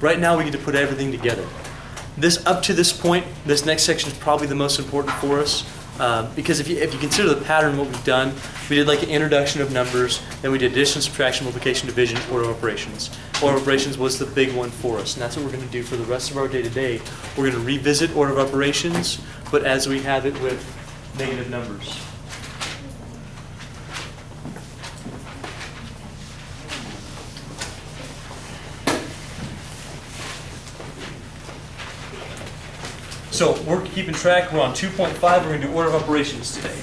Right now we get to put everything together. This up to this point, this next section is probably the most important for us because if you consider the pattern of what we've done, we did like an introduction of numbers, then we did addition, subtraction, multiplication, division, order of operations. Order of operations was the big one for us, and that's what we're going to do for the rest of our day-to-day. We're going to revisit order of operations, but as we have it with negative numbers. So we're keeping track. We're on 2.5. We're going to do order of operations today.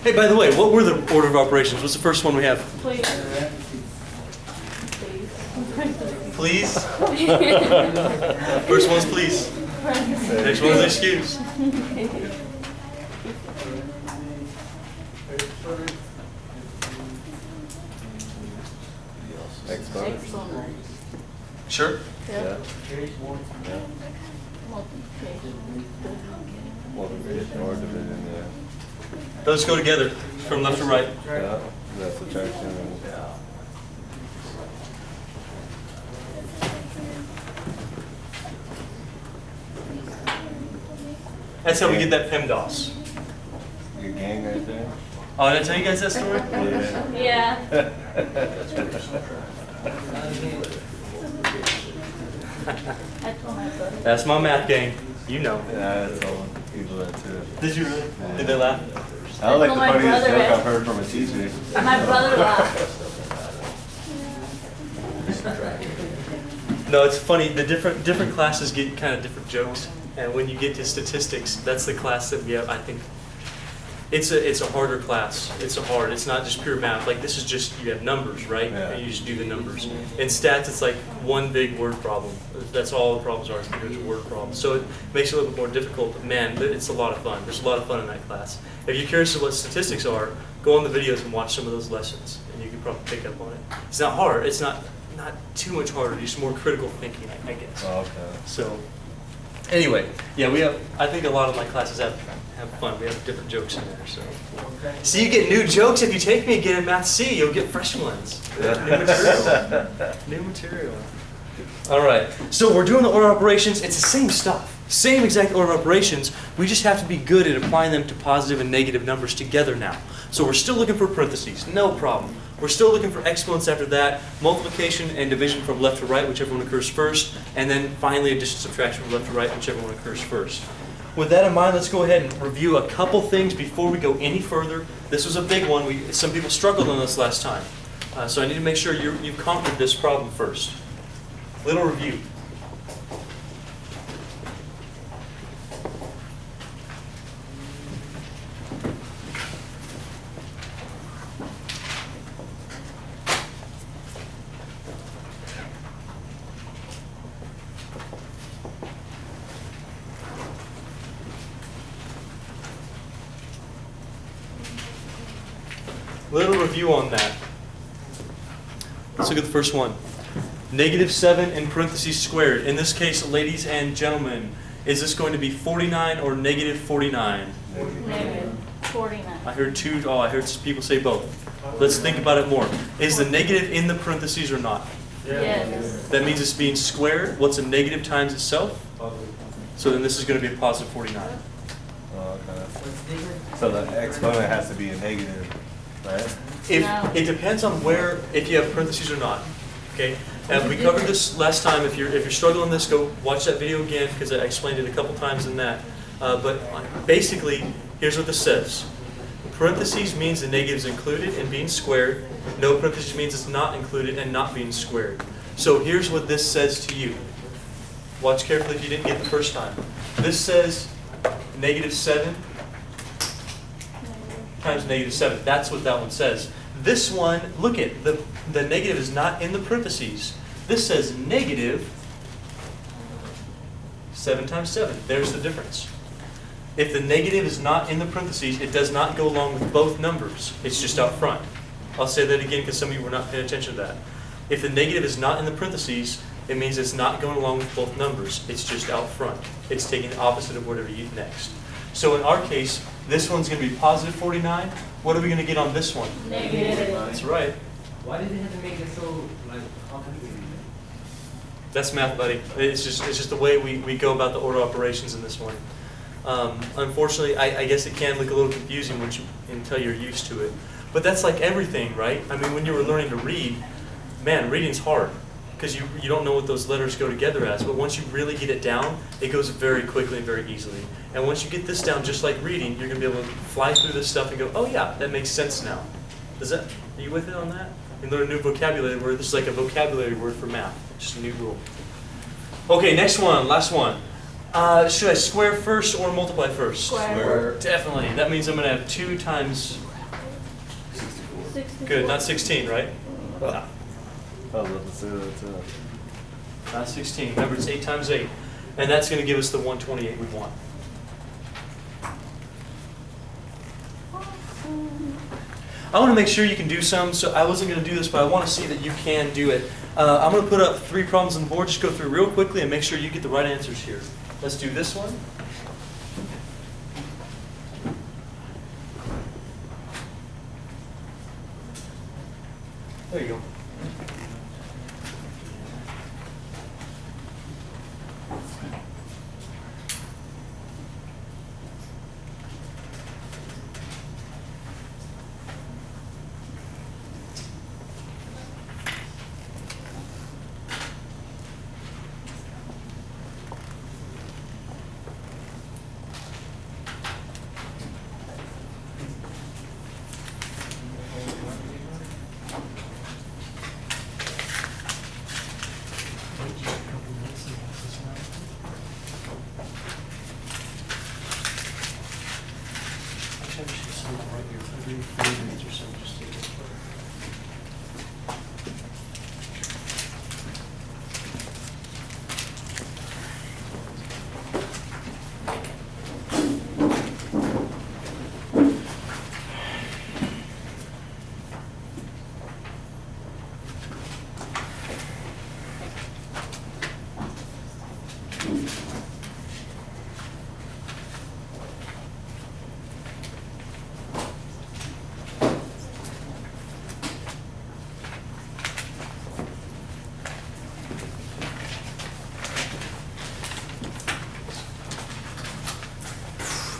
Hey, by the way, what were the order of operations? What's the first one we have? Please. Please? First one's please. Next one's excuse. Exponent. Sure? Yeah. Multiplication or division, yeah. Those go together from left to right. Yeah, that's subtraction. And That's how we get that PEMDAS. your gang right there. Oh, did I tell you guys that story? Yeah. Yeah. I told my brother. That's my math gang. You know. Yeah, that's all people that too. Did you really? Did they laugh? I don't like told the my funniest brother joke it. I've heard from a teacher. My brother laughed. No, it's funny. The different classes get kind of different jokes, and when you get to statistics, that's the class that we have. I think it's a harder class. It's not just pure math. Like this is just you have numbers, right? Yeah. And you just do the numbers. In stats, it's like one big word problem. That's all the problems are. It's a word problem. So it makes it a little bit more difficult. But man, it's a lot of fun. There's a lot of fun in that class. If you're curious of what statistics are, go on the videos and watch some of those lessons, and you can probably pick up on it. It's not hard. It's not too much harder. Just more critical thinking, I guess. Oh, okay. So, anyway, yeah, we have. I think a lot of my classes have fun. We have different jokes in there. So you get new jokes if you take me again in Math C. You'll get fresh ones. New material. New material. All right. So we're doing the order of operations. It's the same stuff. Same exact order of operations. We just have to be good at applying them to positive and negative numbers together now. So we're still looking for parentheses. No problem. We're still looking for exponents after that, multiplication and division from left to right, whichever one occurs first, and then finally addition, subtraction from left to right, whichever one occurs first. With that in mind, let's go ahead and review a couple things before we go any further. This was a big one. Some people struggled on this last time. So I need to make sure you've conquered this problem first. Little review. Little review on that. Let's look at the first one. -7 in parentheses squared. In this case, ladies and gentlemen, is this going to be 49 or -49? Negative 49. I heard I heard people say both. Let's think about it more. Is the negative in the parentheses or not? Yes. That means it's being squared. What's a negative times itself? So then this is going to be a positive 49. Oh, okay. So the exponent has to be a negative, right? No. It depends on if you have parentheses or not. Okay. We covered this last time. If you're struggling with this, go watch that video again because I explained it a couple times in that. But basically, here's what this says. Parentheses means the negative is included and being squared. No parentheses means it's not included and not being squared. So here's what this says to you. Watch carefully if you didn't get it the first time. This says -7 times -7. That's what that one says. This one, look at the negative is not in the parentheses. This says -7 times 7. There's the difference. If the negative is not in the parentheses, it does not go along with both numbers. It's just out front. I'll say that again because some of you were not paying attention to that. If the negative is not in the parentheses, it means it's not going along with both numbers. It's just out front. It's taking the opposite of whatever you next. So in our case, this one's going to be positive 49. What are we going to get on this one? Negative. That's right. Why did they have to make it so like complicated? That's math, buddy. It's just the way we go about the order operations in this one. Unfortunately, I guess it can look a little confusing until you're used to it. But that's like everything, right? I mean, when you were learning to read, man, reading's hard because you don't know what those letters go together as. But once you really get it down, it goes very quickly and very easily. And once you get this down, just like reading, you're going to be able to fly through this stuff and go, oh yeah, that makes sense now. Are you with it on that? You learn a new vocabulary word. This is like a vocabulary word for math. Just a new rule. Okay, next one, last one. Should I square first or multiply first? Square. Definitely. That means I'm going to have 2 times, 64. good, not 16, right? No, I was about to say that too. not 16. Remember, it's 8 times 8. And that's going to give us the 128 we want. I want to make sure you can do some, so I wasn't going to do this, but I want to see that you can do it. I'm going to put up 3 problems on the board. Just go through real quickly and make sure you get the right answers here. Let's do this one. There you go.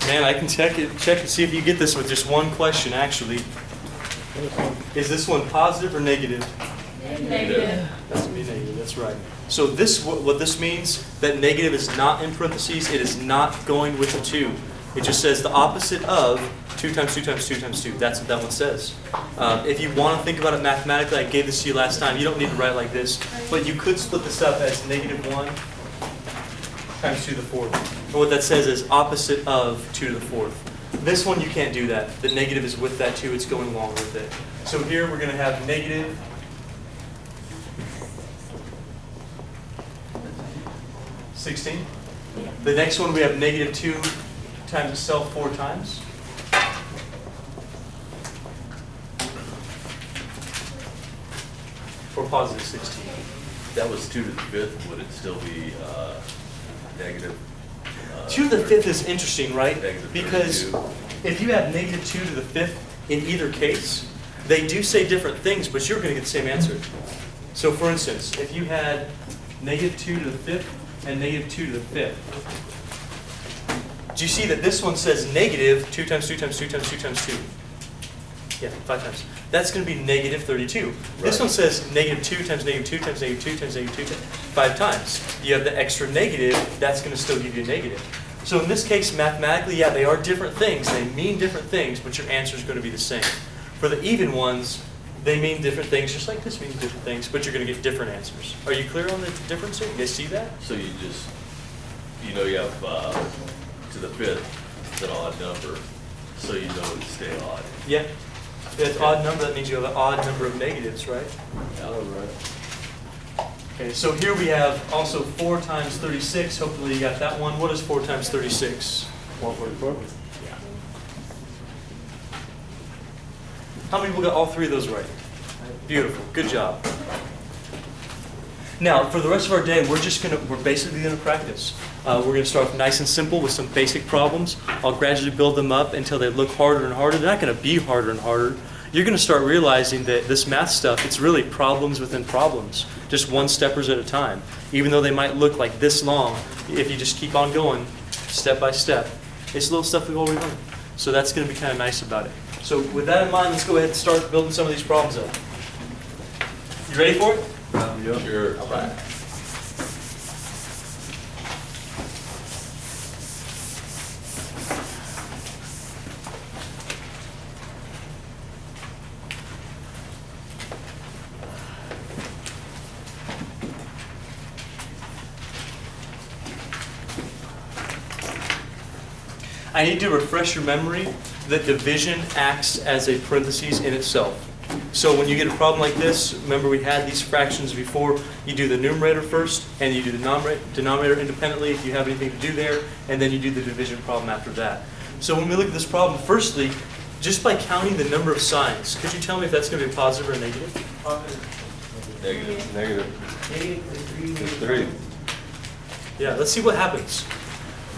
Man, I can check and see if you get this with just one question, actually. Is this one positive or negative? Negative. That's going to be negative, that's right. So what this means, that negative is not in parentheses, it is not going with the 2. It just says the opposite of 2 times 2 times 2 times 2. That's what that one says. If you want to think about it mathematically, I gave this to you last time. You don't need to write like this, but you could split this up as negative 1 times 2 to the 4th. And what that says is opposite of 2 to the 4th. This one, you can't do that. The negative is with that 2. It's going along with it. So here we're going to have negative 16. The next one we have negative 2 times itself 4 times. Or positive 16. That was 2 to the 5th, would it still be negative? 2 to the 5th is interesting, right? Negative Because 32. if you have negative 2 to the 5th in either case, they do say different things, but you're going to get the same answer. So for instance, if you had negative 2 to the 5th and negative 2 to the 5th, do you see that this one says negative 2 times 2 times 2 times 2 times 2? Yeah, 5 times. That's going to be negative 32. This Right. one says negative 2 times negative 2 times negative 2 times negative 2 times 5 times. You have the extra negative, that's going to still give you a negative. So in this case, mathematically, yeah, they are different things. They mean different things, but your answer is going to be the same. For the even ones, they mean different things, just like this means different things, but you're going to get different answers. Are you clear on the difference here? You guys see that? So you just, you have to the 5th, it's an odd number, so you know to stay odd. Yeah. If it's odd number, that means you have an odd number of negatives, right? All right. Okay, so here we have also 4 times 36. Hopefully you got that one. What is 4 times 36? 144? How many people got all three of those right? Beautiful. Good job. Now, for the rest of our day, we're basically gonna practice. We're gonna start off nice and simple with some basic problems. I'll gradually build them up until they look harder and harder. They're not gonna be harder and harder. You're gonna start realizing that this math stuff, it's really problems within problems, just one steppers at a time. Even though they might look like this long, if you just keep on going, step by step, it's little stuff we've already learned. So that's gonna be kind of nice about it. So with that in mind, let's go ahead and start building some of these problems up. You ready for it? Yeah. Sure. All right. I need to refresh your memory that division acts as a parentheses in itself. So when you get a problem like this, remember we had these fractions before, you do the numerator first, and you do the denominator independently if you have anything to do there, and then you do the division problem after that. So when we look at this problem, firstly, just by counting the number of signs, could you tell me if that's going to be a positive or a negative? Negative. Negative. It's 3. Yeah, let's see what happens.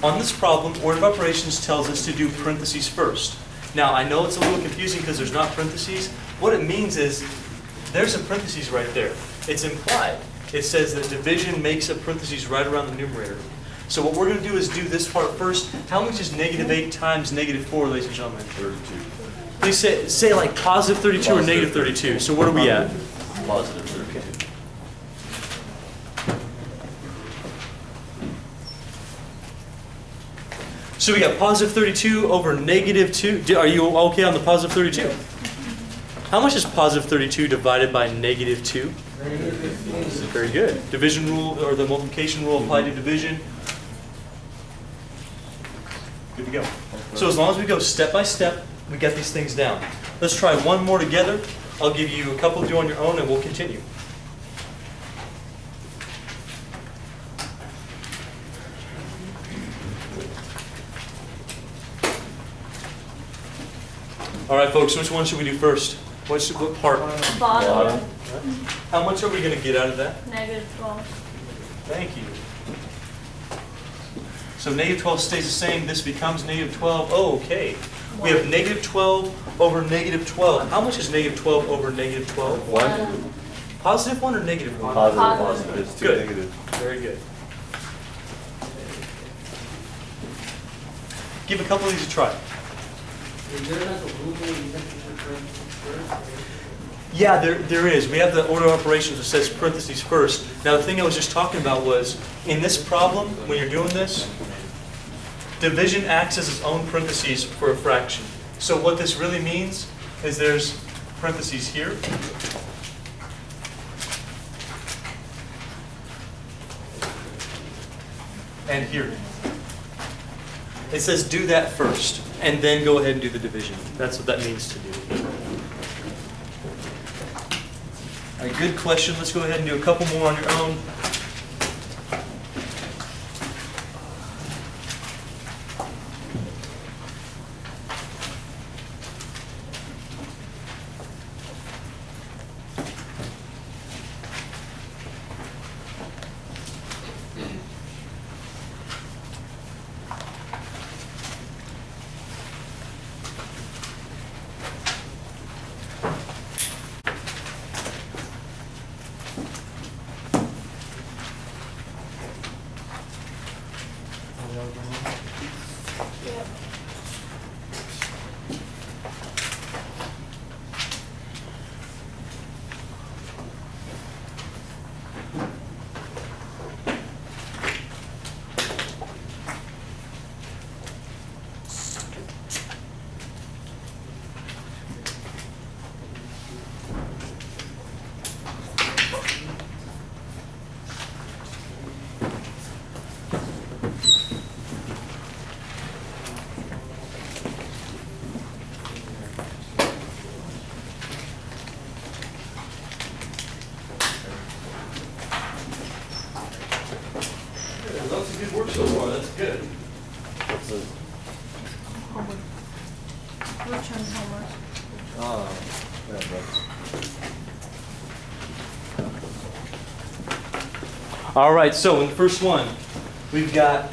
On this problem, order of operations tells us to do parentheses first. Now, I know it's a little confusing because there's not parentheses. What it means is there's a parentheses right there. It's implied. It says that division makes a parentheses right around the numerator. So what we're going to do is do this part first. How much is negative 8 times negative 4, ladies and gentlemen? 32. Please say like positive 32 or negative 32. So what are we at? Positive 32. So we got positive 32 over negative 2. Are you okay on the positive 32? How much is positive 32 divided by negative 2? Very good. Division rule, or the multiplication rule applied to division. Good to go. So as long as we go step by step, we get these things down. Let's try one more together. I'll give you a couple to do on your own and we'll continue. All right, folks, which one should we do first? What part? Bottom. How much are we going to get out of that? Negative 12. Thank you. So negative 12 stays the same. This becomes negative 12. Oh, okay. We have negative 12 over negative 12. How much is negative 12 over negative 12? 1. Positive 1 or negative 1? Positive. It's 2 Good. negative. Very good. Give a couple of these a try. Is there like a rule where you have to do first? Yeah, there is. We have the order of operations that says parentheses first. Now, the thing I was just talking about was, in this problem, when you're doing this, division acts as its own parentheses for a fraction. So what this really means is there's parentheses here. And here. It says do that first, and then go ahead and do the division. That's what that means to do. All right, good question. Let's go ahead and do a couple more on your own. All right, so in the first one, we've got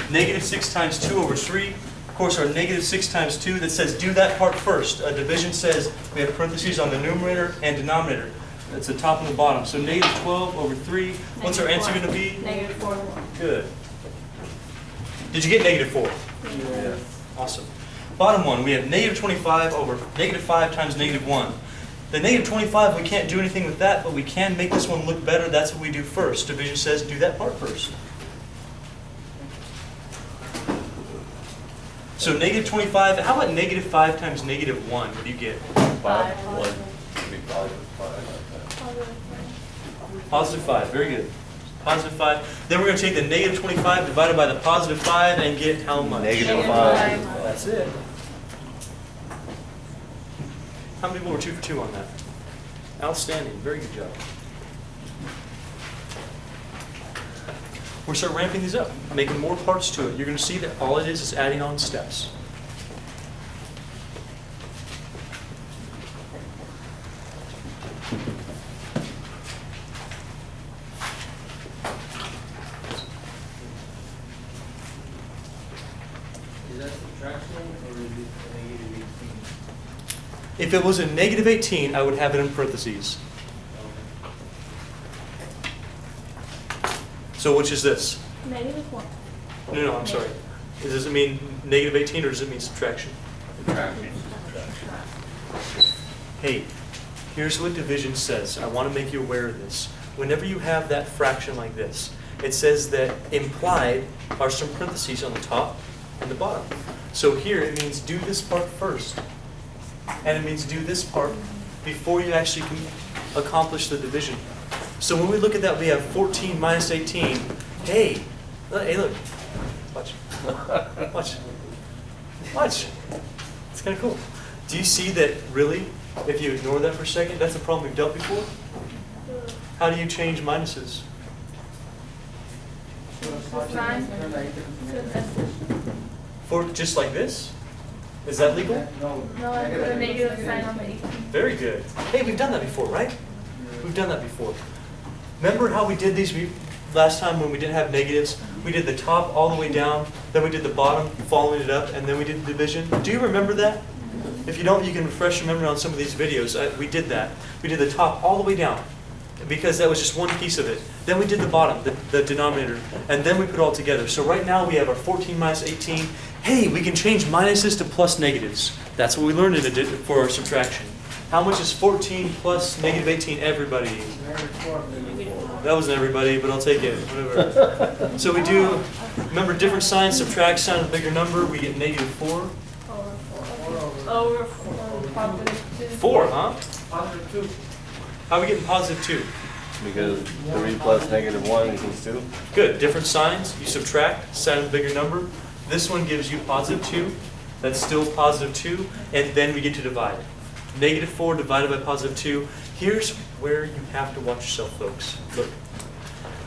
negative 6 times 2 over 3. Of course, our negative 6 times 2, that says do that part first. A division says we have parentheses on the numerator and denominator. That's the top and the bottom. So negative 12 over 3. What's our answer going to be? Negative 4. Good. Did you get negative 4? Yeah. Awesome. Bottom one, we have negative 25 over negative 5 times negative 1. The negative 25, we can't do anything with that, but we can make this one look better. That's what we do first. Division says do that part first. So negative 25, how about negative 5 times negative 1? What do you get? 5. 1 would be positive 5. Positive 5, very good. Positive 5. Then we're going to take the negative 25 divided by the positive 5 and get how much? Negative Negative 5. That's it. How many people were 2 for 2 on that? Outstanding. Very good job. We'll start ramping these up, making more parts to it. You're going to see that all it is adding on steps. Is that subtraction or is it negative 18? If it was a negative 18, I would have it in parentheses. So which is this? Negative 1. No, I'm sorry. Does it mean negative 18 or does it mean subtraction? Subtraction. Hey, here's what division says. I want to make you aware of this. Whenever you have that fraction like this, it says that implied are some parentheses on the top and the bottom. So here it means do this part first. And it means do this part before you actually can accomplish the division. So when we look at that, we have 14 minus 18. Hey, look. Watch. Watch. Watch. It's kind of cool. Do you see that really, if you ignore that for a second, that's a problem we've dealt before? How do you change minuses? For just like this? Is that legal? No, I put a negative sign on the 18. Very good. Hey, we've done that before, right? We've done that before. Remember how we did these last time when we didn't have negatives? We did the top all the way down, then we did the bottom, following it up, and then we did the division. Do you remember that? If you don't, you can refresh your memory on some of these videos. We did that. We did the top all the way down because that was just one piece of it. Then we did the bottom, the denominator, and then we put it all together. So right now we have our 14 minus 18. Hey, we can change minuses to plus negatives. That's what we learned for our subtraction. How much is 14 plus negative 18? Everybody. That wasn't everybody, but I'll take it. Whatever. So we do, remember different signs, subtract sign of a bigger number, we get negative 4. Over 4. Positive 2. 4, huh? Positive 2. How are we getting positive 2? Because 3 plus negative 1 equals 2. Good. Different signs. You subtract, sign of a bigger number. This one gives you positive 2. That's still positive 2. And then we get to divide. Negative 4 divided by positive 2. Here's where you have to watch yourself, folks. Look.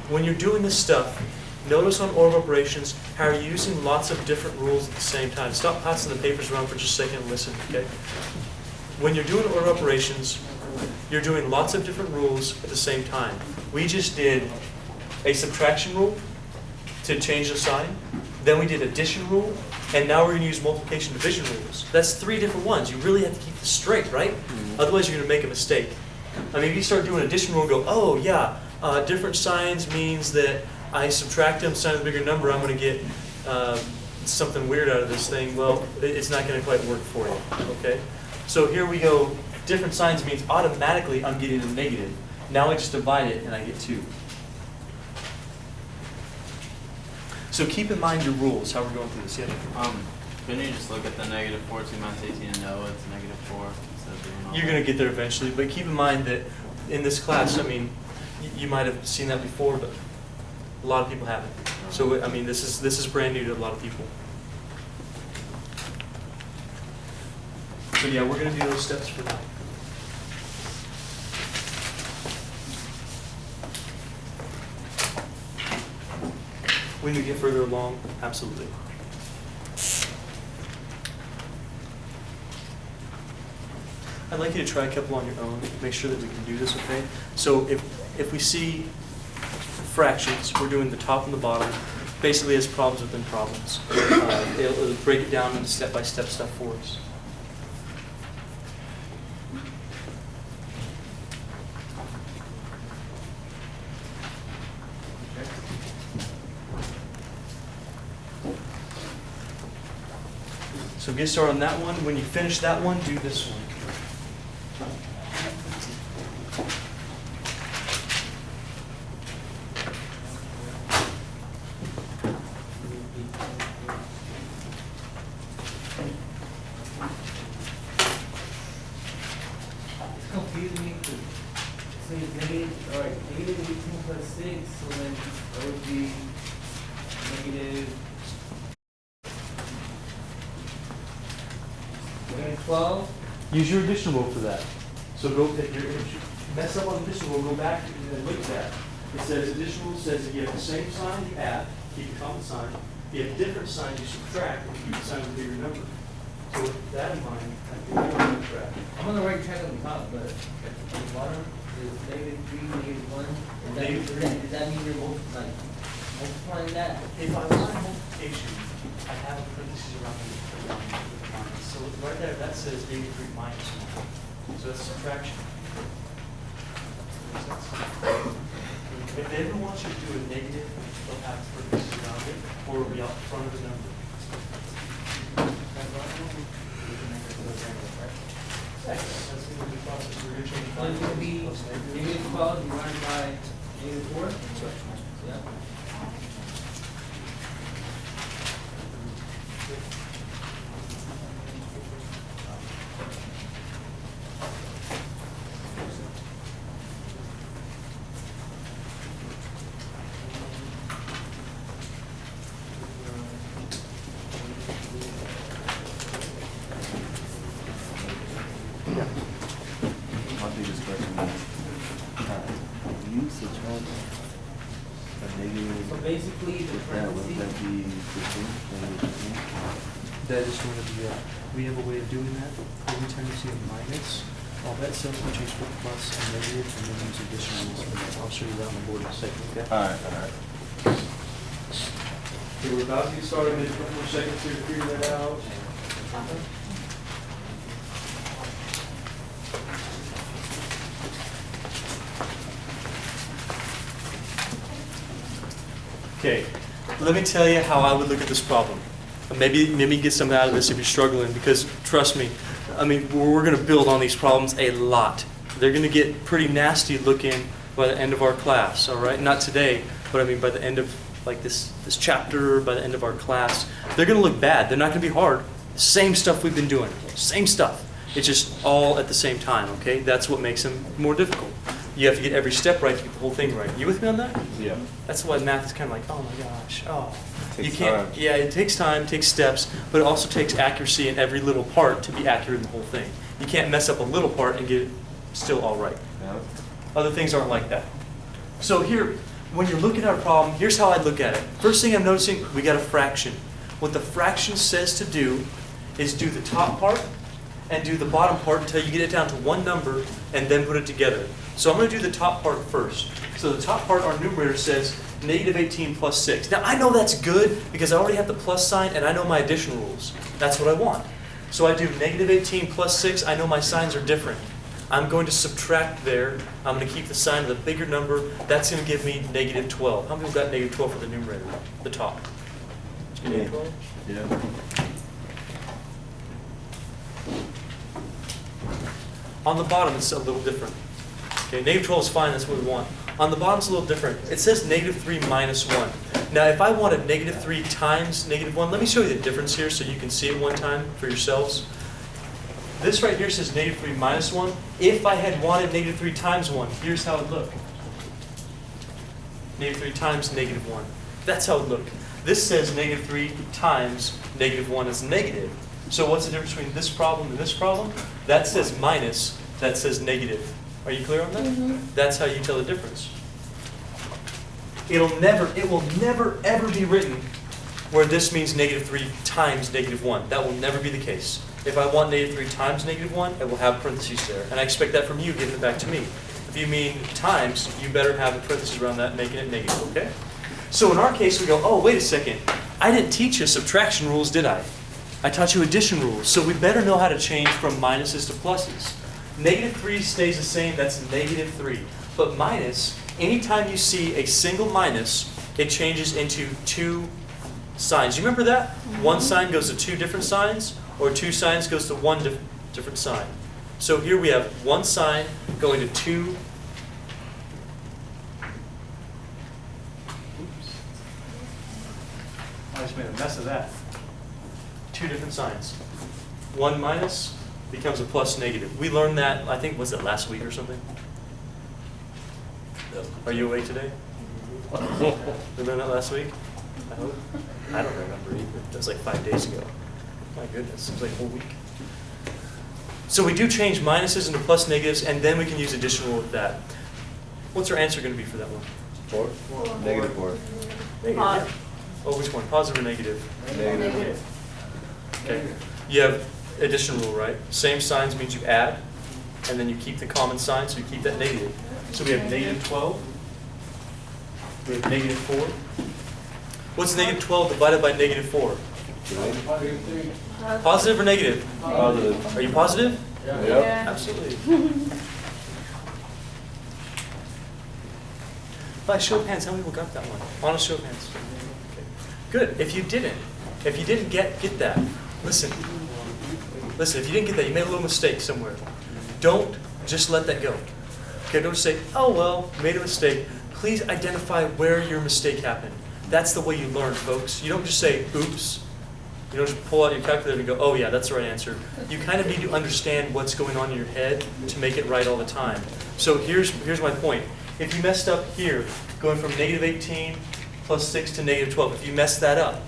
When you're doing this stuff, notice on order of operations how you're using lots of different rules at the same time. Stop passing the papers around for just a second and listen, okay? When you're doing order operations, you're doing lots of different rules at the same time. We just did a subtraction rule to change the sign. Then we did addition rule. And now we're going to use multiplication division rules. That's 3 different ones. You really have to keep this straight, right? Mm-hmm. Otherwise you're going to make a mistake. I mean, if you start doing addition rule and go, oh yeah, different signs means that I subtract them, sign a bigger number, I'm going to get something weird out of this thing. Well, it's not going to quite work for you, okay? So here we go. Different signs means automatically I'm getting a negative. Now I just divide it and I get 2. So keep in mind your rules, how we're going through this. Yeah. Couldn't you just look at the negative 14 minus 18 and know it's negative 4 instead of doing all You're going to get there eventually, but keep in mind that in this class, I mean, you might have seen that before, but a lot of people haven't. So I mean, this is brand new to a lot of people. So yeah, we're going to do those steps for now. When we get further along, absolutely. I'd like you to try a couple on your own. Make sure that we can do this, okay? So if we see fractions. We're doing the top and the bottom, basically as problems within problems. It'll break it down into step-by-step stuff for us. So get started on that one. When you finish that one, do this one. It's confusing me because so it's negative, all right, negative 18 plus 6, so then that would be negative 12. Use your addition rule for that. So go, if you mess up on the addition rule, go back and look at that. It says, addition rule says if you have the same sign, you add, keep the common sign. If you have a different sign, you subtract, and keep the sign with a bigger number. So with that in mind, I think we're on the track. I'm on the right track on the top, but at the bottom is negative 3, negative 1. Does that mean you're multiplying that? If I want multiplication, I have a parentheses around the minus. So right there, that says negative 3 minus 1. So that's subtraction. If they ever want you to do a negative, they'll have parentheses around it, or it'll be out front of the number. That's going to be the process. We're going to change So it's going to be negative 12 divided by negative 4? Yeah. My biggest question is, you subtract a negative So basically, the with that, would that parentheses, be 15? That is going to be, we have a way of doing that. Every time you see a minus, all that stuff will change to plus and negative, and then use addition rules for that. I'll show you that on the board in a second, okay? Alright, alright. Okay, we're about to get started. Maybe a couple more seconds here to figure that out. Okay, let me tell you how I would look at this problem. Maybe get something out of this if you're struggling, because trust me, I mean, we're going to build on these problems a lot. They're going to get pretty nasty looking by the end of our class, all right? Not today, but I mean by the end of like this chapter, by the end of our class. They're going to look bad. They're not going to be hard. Same stuff we've been doing. Same stuff. It's just all at the same time, okay? That's what makes them more difficult. You have to get every step right to get the whole thing right. You with me on that? Yeah. That's why math is kind of like, oh my gosh, oh. Takes You can't, time. yeah, it takes time, takes steps, but it also takes accuracy in every little part to be accurate in the whole thing. You can't mess up a little part and get it still all right. Yeah. Other things aren't like that. So here, when you're looking at a problem, here's how I look at it. First thing I'm noticing, we got a fraction. What the fraction says to do is do the top part and do the bottom part until you get it down to one number and then put it together. So I'm going to do the top part first. So the top part, our numerator says negative 18 plus 6. Now I know that's good because I already have the plus sign and I know my addition rules. That's what I want. So I do negative 18 plus 6. I know my signs are different. I'm going to subtract there. I'm going to keep the sign of the bigger number. That's going to give me negative 12. How many people got negative 12 for the numerator? The top. Negative 12? Yeah. On the bottom, it's a little different. Okay, negative 12 is fine, that's what we want. On the bottom, it's a little different. It says negative 3 minus 1. Now, if I wanted negative 3 times negative 1, let me show you the difference here so you can see it one time for yourselves. This right here says negative 3 minus 1. If I had wanted negative 3 times 1, here's how it would look. Negative 3 times negative 1. That's how it would look. This says negative 3 times negative 1 is negative. So what's the difference between this problem and this problem? That says minus, that says negative. Are you clear on that? Mm-hmm. That's how you tell the difference. It will never, ever be written where this means negative 3 times negative 1. That will never be the case. If I want negative 3 times negative 1, it will have parentheses there. And I expect that from you, giving it back to me. If If you mean times, you better have a parenthesis around that, making it negative, okay? So in our case, we go, oh, wait a second. I didn't teach you subtraction rules, did I? I taught you addition rules. So we better know how to change from minuses to pluses. Negative 3 stays the same, that's negative 3. But minus, anytime you see a single minus, it changes into two signs. You remember that? One sign goes to two different signs, or two signs goes to one different sign. So here we have one sign going to two. Oops. I just made a mess of that. Two different signs. One minus becomes a plus negative. We learned that, I think, was it last week or something? Are you awake today? We learned that last week? I hope. I don't remember either. That was like 5 days ago. My goodness, it was like a whole week. So we do change minuses into plus negatives, and then we can use addition rule with that. What's our answer going to be for that one? 4? Negative 4. Negative. Yeah. Oh, which one? Positive or negative? Negative. Okay. You have addition rule, right? Same signs means you add, and then you keep the common sign, so you keep that negative. So we have negative 12. We have negative 4. What's negative 12 divided by negative 4? Positive or negative? Positive. Are you positive? Yeah. Absolutely. By show of hands, how many people got that one? On a show of hands. Okay. Good. If you didn't get that, listen, if you didn't get that, you made a little mistake somewhere. Don't just let that go. Okay, don't just say, oh, well, made a mistake. Please identify where your mistake happened. That's the way you learn, folks. You don't just say, oops. You don't just pull out your calculator and go, oh, yeah, that's the right answer. You kind of need to understand what's going on in your head to make it right all the time. So here's my point. If you messed up here, going from negative 18 plus 6 to negative 12, if you messed that up,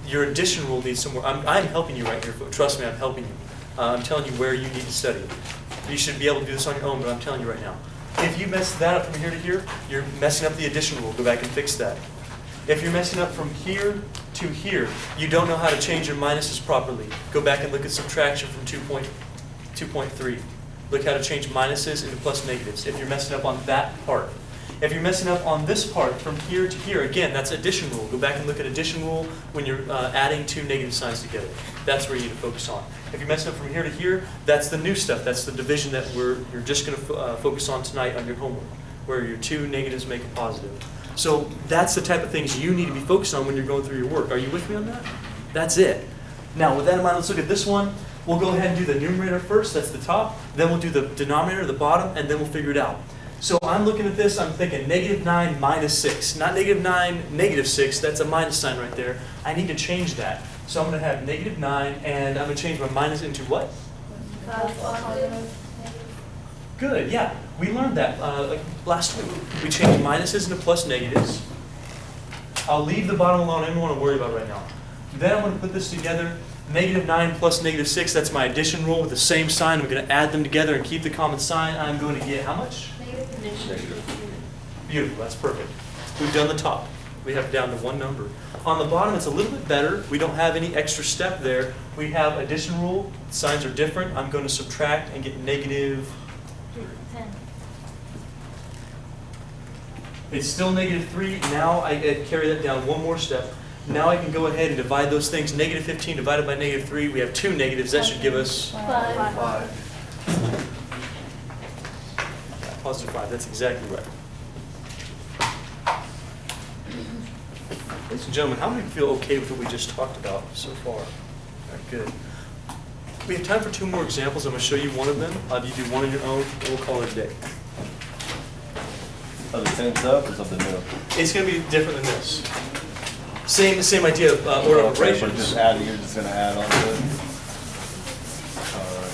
your addition rule needs some more. I'm helping you right here. Trust me, I'm helping you. I'm telling you where you need to study. You should be able to do this on your own, but I'm telling you right now. If you mess that up from here to here, you're messing up the addition rule. Go back and fix that. If you're messing up from here to here, you don't know how to change your minuses properly. Go back and look at subtraction from 2.3. Look how to change minuses into plus negatives if you're messing up on that part. If you're messing up on this part from here to here, again, that's addition rule. Go back and look at addition rule when you're adding two negative signs together. That's where you need to focus on. If you're messing up from here to here, that's the new stuff. That's the division that you're just going to focus on tonight on your homework, where your two negatives make a positive. So that's the type of things you need to be focused on when you're going through your work. Are you with me on that? That's it. Now, with that in mind, let's look at this one. We'll go ahead and do the numerator first. That's the top. Then we'll do the denominator, the bottom, and then we'll figure it out. So I'm looking at this. I'm thinking negative 9 minus 6. Not negative 9, negative 6. That's a minus sign right there. I need to change that. So I'm going to have negative 9, and I'm going to change my minus into what? Good, yeah. We learned that like last week. We changed minuses into plus negatives. I'll leave the bottom alone. I don't want to worry about it right now. Then I'm going to put this together. Negative 9 plus negative 6, that's my addition rule with the same sign. We're going to add them together and keep the common sign. I'm going to get how much? Negative. Beautiful, that's perfect. We've done the top. We have down to one number. On the bottom, it's a little bit better. We don't have any extra step there. We have addition rule. Signs are different. I'm going to subtract and get negative 10. It's still negative 3. Now I carry that down one more step. Now I can go ahead and divide those things. Negative 15 divided by negative 3. We have two negatives. That should give us 5. positive 5. That's exactly right. Ladies and gentlemen, how many feel okay with what we just talked about so far? All right, good. We have time for two more examples. I'm going to show you one of them. You do one on your own, and we'll call it a day. Are the same stuff or something new? It's going to be different than this. Same idea of order of Okay, but operations. just add, you're just going to add on to it? All right.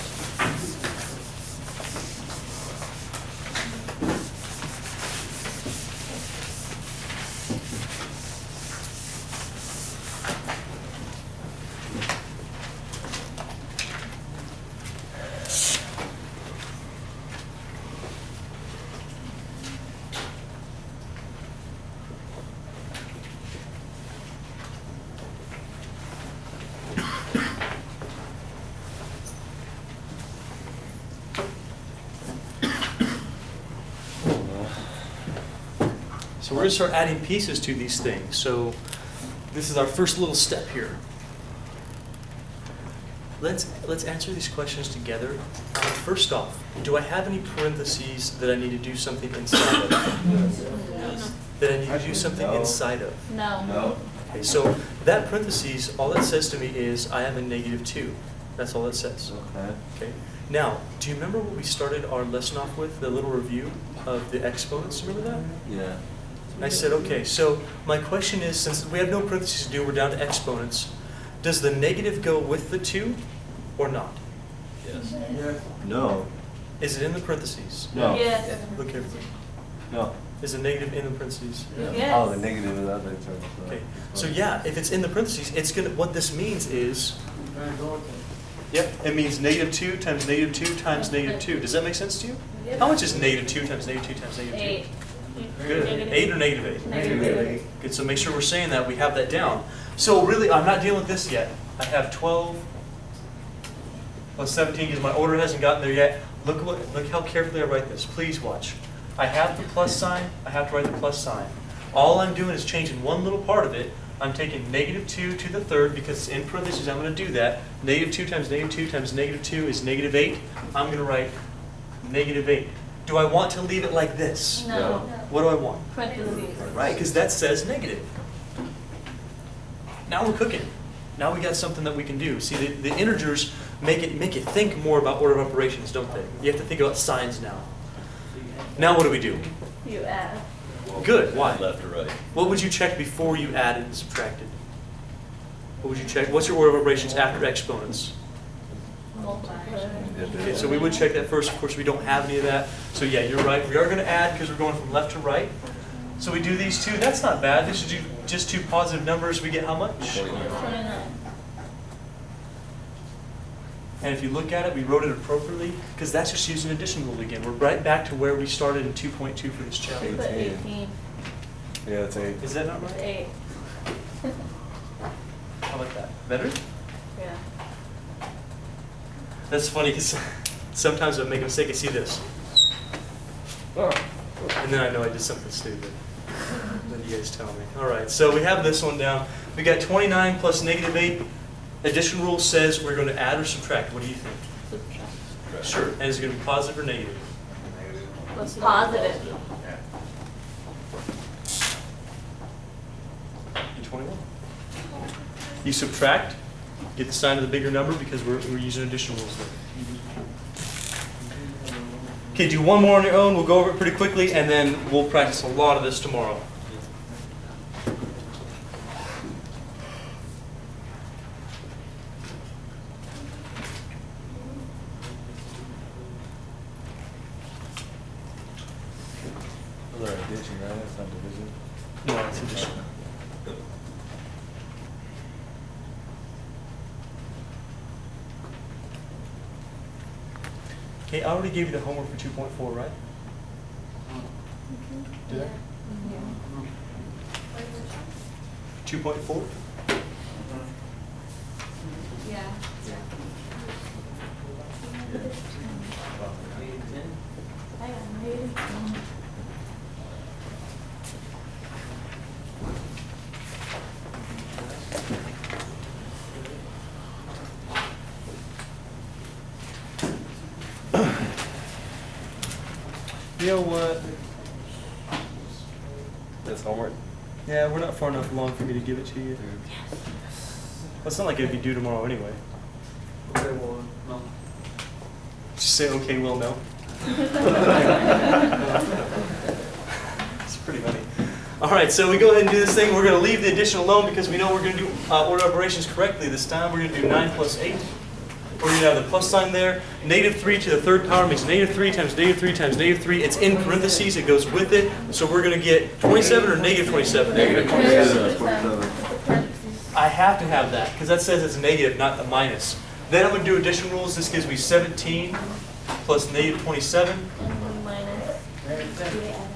So we're going to start adding pieces to these things. So this is our first little step here. Let's answer these questions together. First off, do I have any parentheses that I need to do something inside of? That I need to do something inside of? No. No. Okay, so that parentheses, all that says to me is I have a -2. That's all it says. Okay. Okay. Now, do you remember what we started our lesson off with, the little review of the exponents? Remember that? Yeah. And I said, okay, so my question is, since we have no parentheses to do, we're down to exponents, does the negative go with the 2 or not? Yes. No. Is it in the parentheses? No. Yes. Look carefully. No. Is the negative in the parentheses? Yes. Oh, the negative is other term. Okay. So yeah, if it's in the parentheses, it's gonna. What this means is, yep, it means -2 times -2 times -2. Does that make sense to you? How much is -2 times -2 times -2? 8. Good. Negative. 8 or -8? Negative. Good. So make sure we're saying that we have that down. So really, I'm not dealing with this yet. I have 12 plus 17 because my order hasn't gotten there yet. Look how carefully I write this. Please watch. I have the plus sign. I have to write the plus sign. All I'm doing is changing one little part of it. I'm taking -2 to the third because it's in parentheses. I'm going to do that. -2 times -2 times -2 is -8. I'm going to write -8. Do I want to leave it like this? No. What do I want? Parentheses. Right, because that says negative. Now we're cooking. Now we got something that we can do. See, the integers make you think more about order of operations, don't they? You have to think about signs now. Now what do we do? You add. Good. Why? Left or right? What would you check before you added and subtracted? What would you check? What's your order of operations after exponents? Multiply. Okay, so we would check that first. Of course, we don't have any of that. So yeah, you're right. We are going to add because we're going from left to right. So we do these two. That's not bad. This is just two positive numbers. We get how much? 29. And if you look at it, we wrote it appropriately because that's just using addition rule again. We're right back to where we started in 2.2 for this chapter. Put 18. Yeah, it's 8. Is that not Put right? 8. How about that? Better? Yeah. That's funny because sometimes I make a mistake. I see this. And then I know I did something stupid. Then you guys tell me. All right, so we have this one down. We got 29 plus -8. Addition rule says we're going to add or subtract. What do you think? Subtract. Sure. And is it going to be positive or negative? Positive. And 21. You subtract, get the sign of the bigger number because we're using addition rules there. Okay, do one more on your own. We'll go over it pretty quickly, and then we'll practice a lot of this tomorrow. Those are addition, right? That's not division. No, it's addition. Okay, I already gave you the homework for 2.4, right? Did I? 2.4? Yeah. I got -10. You know what? That's homework. Yeah, we're not far enough along for me to give it to you. Well, it's not like it'd be due tomorrow anyway. Okay, well, no. Just say, okay, well, no. It's pretty funny. All right, so we go ahead and do this thing. We're going to leave the addition alone because we know we're going to do order operations correctly this time. We're going to do 9 plus 8. We're going to have the plus sign there. -3 to the third power makes -3 times -3 times -3. It's in parentheses. It goes with it. So we're going to get 27 or -27? I have to have that because that says it's negative, not the minus. Then I'm going to do addition rules. This gives me 17 plus -27. And minus.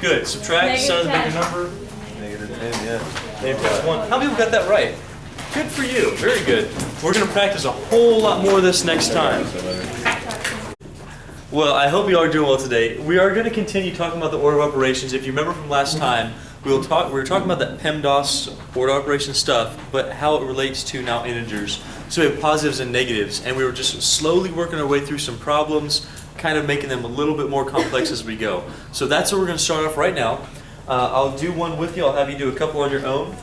Good. Subtract, sign of the bigger -10. number. -10, yeah. -1. How many people got that right? Good for you. Very good. We're going to practice a whole lot more of this next time. Well, I hope you are doing well today. We are going to continue talking about the order of operations. If you remember from last time, we were talking about that PEMDAS order operation stuff, but how it relates to now integers. So we have positives and negatives, and we were just slowly working our way through some problems, kind of making them a little bit more complex as we go. So that's what we're going to start off right now. I'll do one with you. I'll have you do a couple on your own.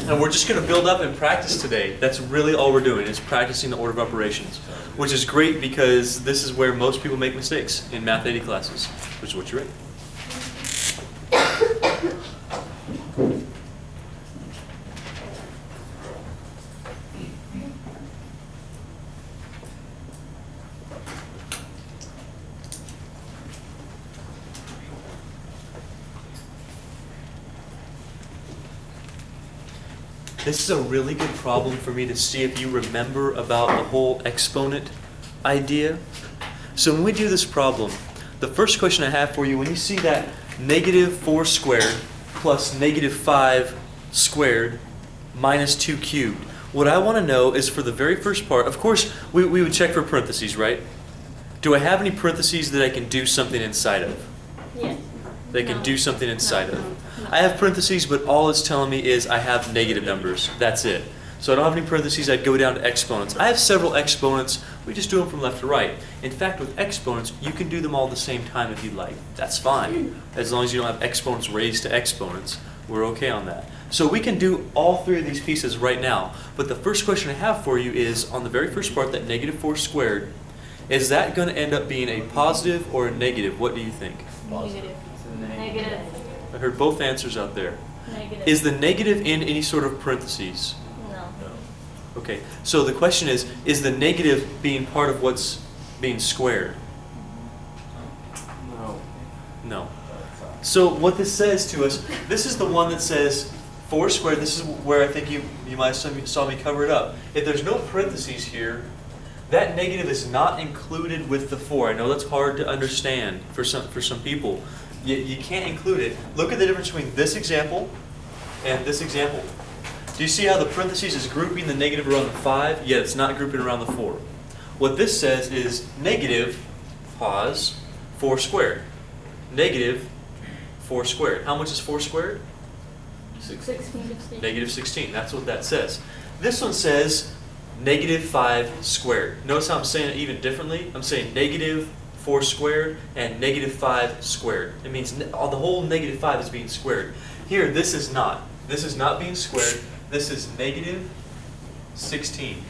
And we're just going to build up and practice today. That's really all we're doing, is practicing the order of operations, which is great because this is where most people make mistakes in Math 80 classes, which is what you're in. This is a really good problem for me to see if you remember about the whole exponent idea. So when we do this problem, the first question I have for you, when you see that negative 4 squared plus negative 5 squared minus 2 cubed, what I want to know is for the very first part, of course, we would check for parentheses, right? Do I have any parentheses that I can do something inside of? Yes. They can No. do something inside No. of. No. I have parentheses, but all it's telling me is I have negative numbers. That's it. So I don't have any parentheses. I'd go down to exponents. I have several exponents. We just do them from left to right. In fact, with exponents, you can do them all at the same time if you'd like. That's fine. As long as you don't have exponents raised to exponents, we're okay on that. So we can do all three of these pieces right now. But the first question I have for you is, on the very first part, that negative 4 squared, is that going to end up being a positive or a negative? What do you think? Negative. Negative. I heard both answers out there. Negative. Is the negative in any sort of parentheses? No. Okay, so the question is the negative being part of what's being squared? No. No. So what this says to us, this is the one that says 4 squared. This is where I think you might have saw me cover it up. If there's no parentheses here, that negative is not included with the 4. I know that's hard to understand for some people. You can't include it. Look at the difference between this example and this example. Do you see how the parentheses is grouping the negative around the 5, yet it's not grouping around the 4? What this says is negative, pause, 4 squared. Negative 4 squared. How much is 4 squared? 16. Negative 16. That's what that says. This one says negative 5 squared. Notice how I'm saying it even differently. I'm saying negative 4 squared and negative 5 squared. It means the whole negative 5 is being squared. Here, this is not. This is not being squared. This is negative 16.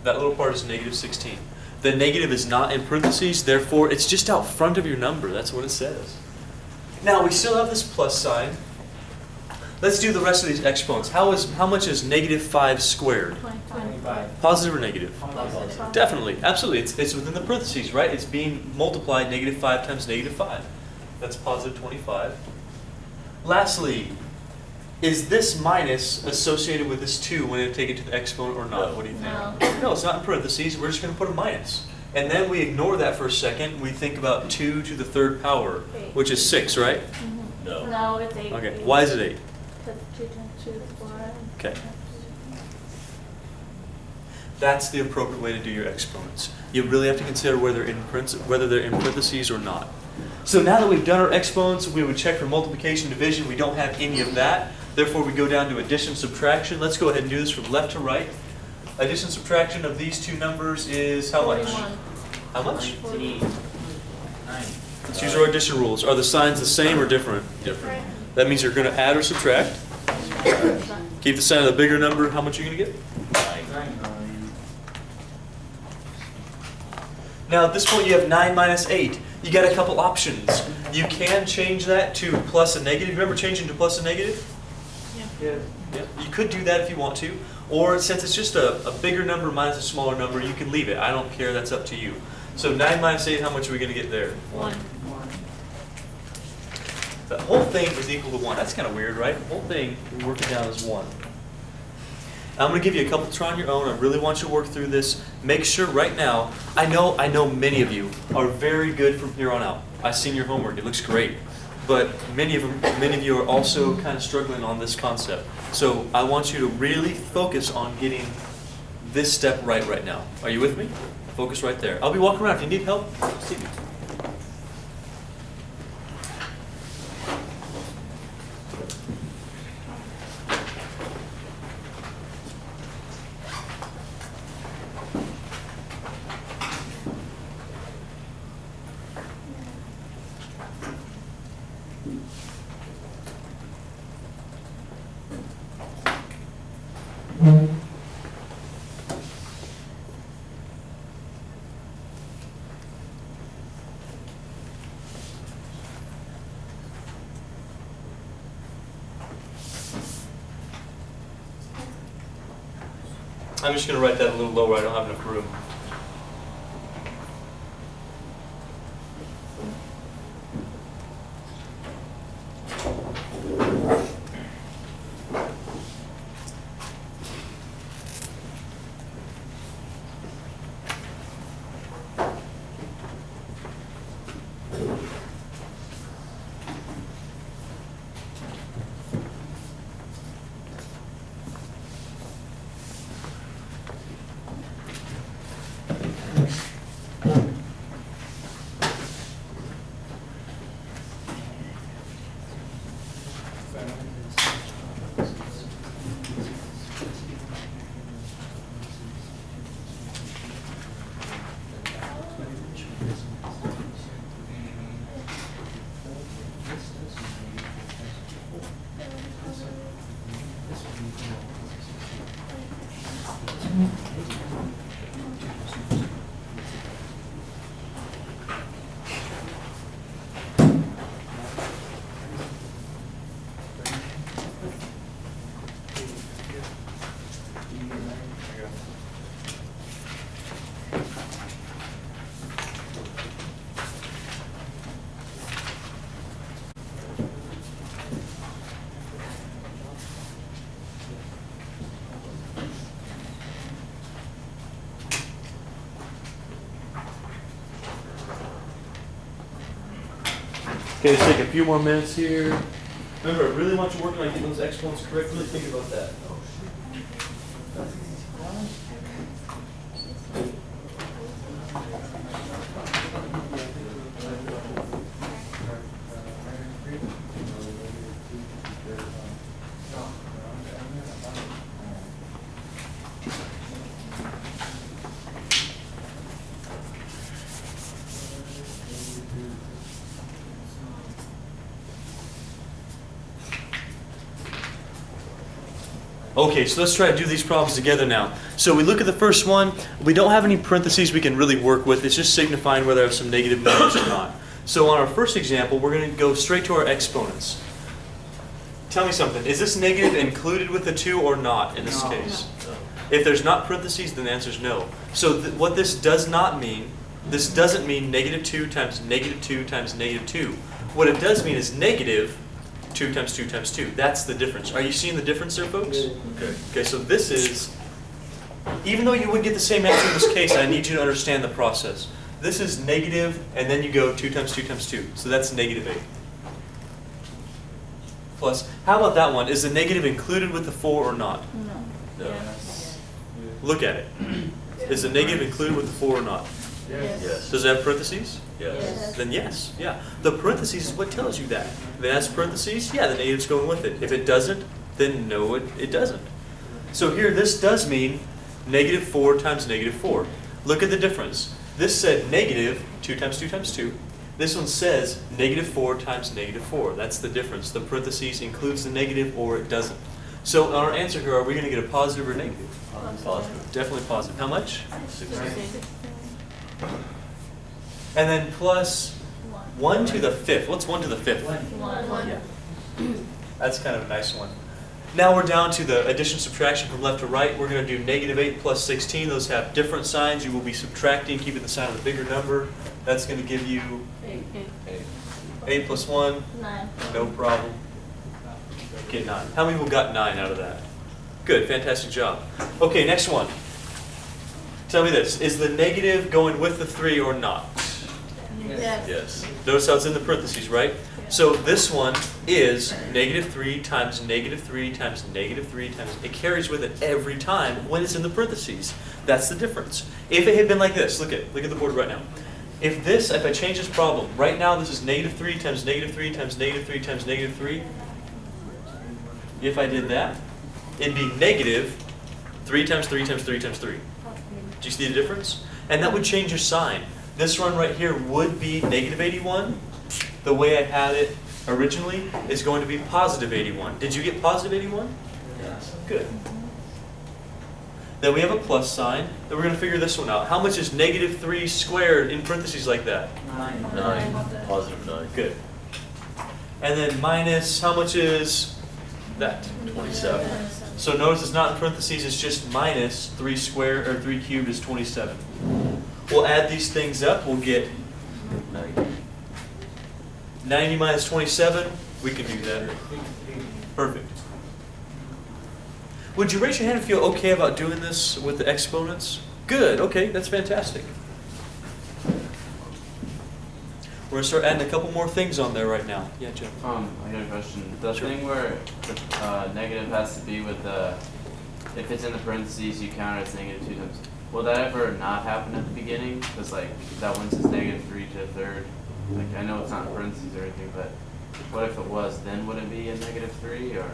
That little part is negative 16. The negative is not in parentheses, therefore it's just out front of your number. That's what it says. Now, we still have this plus sign. Let's do the rest of these exponents. How much is negative 5 squared? 25. Positive or negative? Positive. Definitely, absolutely. It's within the parentheses, right? It's being multiplied, negative 5 times negative 5. That's positive 25. Lastly, is this minus associated with this 2 when I take it to the exponent or not? What do you think? No. No, it's not in parentheses. We're just going to put a minus. And then we ignore that for a second. We think about 2 to the 3rd power, Eight. which is 6, right? No. No, it's 8. Okay, why is it 8? Because 2 times 2 is 4. Okay. That's the appropriate way to do your exponents. You really have to consider whether they're in parentheses or not. So now that we've done our exponents, we would check for multiplication, division. We don't have any of that. Therefore, we go down to addition, subtraction. Let's go ahead and do this from left to right. Addition, subtraction of these two numbers is how much? 41. How much? 40. Let's use our addition rules. Are the signs the same or different? Different. That means you're going to add or subtract. Keep the sign of the bigger number. How much are you going to get? 9. Now at this point you have 9 minus 8. You got a couple options. You can change that to plus a negative. Remember changing to plus a negative? Yeah. Yeah. You could do that if you want to. Or since it's just a bigger number minus a smaller number, you can leave it. I don't care. That's up to you. So 9 minus 8, how much are we going to get there? 1. The whole thing is equal to 1. That's kind of weird, right? The whole thing, we work it down as 1. I'm going to give you a couple to try on your own. I really want you to work through this. Make sure right now, I know many of you are very good from here on out. I've seen your homework. It looks great. But many of you are also kind of struggling on this concept. So I want you to really focus on getting this step right now. Are you with me? Focus right there. I'll be walking around. If you need help, see me. I'm just going to write that a little lower. I don't have enough room. Okay, let's take a few more minutes here. Remember, I really want you working on getting those exponents correct. Really think about that. Okay, so let's try to do these problems together now. So we look at the first one. We don't have any parentheses we can really work with. It's just signifying whether I have some negative numbers or not. So on our first example, we're going to go straight to our exponents. Tell me something. Is this negative included with the 2 or not in this case? If there's not parentheses, then the answer is no. So what this does not mean, this doesn't mean negative 2 times negative 2 times negative 2. What it does mean is negative 2 times 2 times 2. That's the difference. Are you seeing the difference there, folks? Okay. Okay, so this is, even though you would get the same answer in this case, I need you to understand the process. This is negative, and then you go 2 times 2 times 2. So that's negative 8. Plus, how about that one? Is the negative included with the 4 or not? No. No. Yes. Look at it. Is the negative included with the 4 or not? Yes. Does it have parentheses? Yes. Then yes, yeah. The parentheses is what tells you that. If it has parentheses, yeah, the negative's going with it. If it doesn't, then no, it doesn't. So here, this does mean negative 4 times negative 4. Look at the difference. This said negative 2 times 2 times 2. This one says negative 4 times negative 4. That's the difference. The parentheses includes the negative or it doesn't. So our answer here, are we going to get a positive or negative? Positive. Definitely positive. How much? 16. And then plus 1 to the 5th. What's 1 to the 5th? One. Yeah. That's kind of a nice one. Now we're down to the addition subtraction from left to right. We're going to do negative 8 plus 16. Those have different signs. You will be subtracting, keeping the sign of the bigger number. That's going to give you 8 plus 1. 9. No problem. Get 9. How many people got 9 out of that? Good, fantastic job. Okay, next one. Tell me this, is the negative going with the 3 or not? Yes. Yes. Notice how it's in the parentheses, right? So this one is negative 3 times negative 3 times negative 3 times, it carries with it every time when it's in the parentheses. That's the difference. If it had been like this, look at the board right now. If I change this problem, right now this is negative 3 times negative 3 times negative 3 times negative 3. If I did that, it'd be negative 3 times 3 times 3 times 3. Do you see the difference? And that would change your sign. This one right here would be negative 81. The way I had it originally is going to be positive 81. Did you get positive 81? Yes. Good. Then we have a plus sign. Then we're going to figure this one out. How much is negative 3 squared in parentheses like that? 9. Positive 9. Good. And then minus, how much is that? 27. So notice it's not in parentheses, it's just minus 3 squared, or 3 cubed is 27. We'll add these things up, we'll get 90 minus 27, we can do that. Perfect. Would you raise your hand if you feel okay about doing this with the exponents? Good, okay, that's fantastic. We're going to start adding a couple more things on there right now. Yeah, Jeff? I got a question. The Sure. thing where the negative has to be with the, if it's in the parentheses, you count it as negative 2 times. Will that ever not happen at the beginning? Because like that one says negative 3 to the third. Like I know it's not in parentheses or anything, but what if it was? Then would it be a negative 3 or?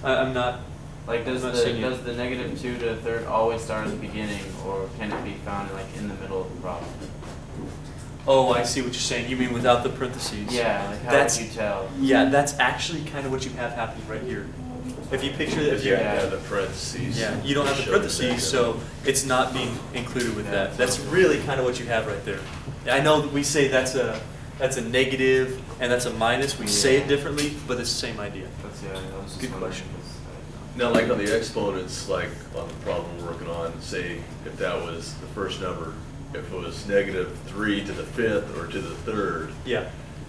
I'm not. Like does I'm not seeing does the negative 2 to the third always start at the beginning, or can it be found like in the middle of the problem? Oh, I see what you're saying. You mean without the parentheses? Yeah, like how That's- would you tell? Yeah, that's actually kind of what you have happening right here. If you picture that, If you have the parentheses. yeah, you don't have the show parentheses, negative. so it's not being included with Yeah. that. That's really kind of what you have right there. I know that we say that's a negative and that's a minus. We say it differently, but it's the same idea. That's I was just Good wondering, question. 'cause Now, like on the exponents, like on the problem we're working on, say if that was the first number, if it was negative 3 to the 5th or to the 3rd, Yeah,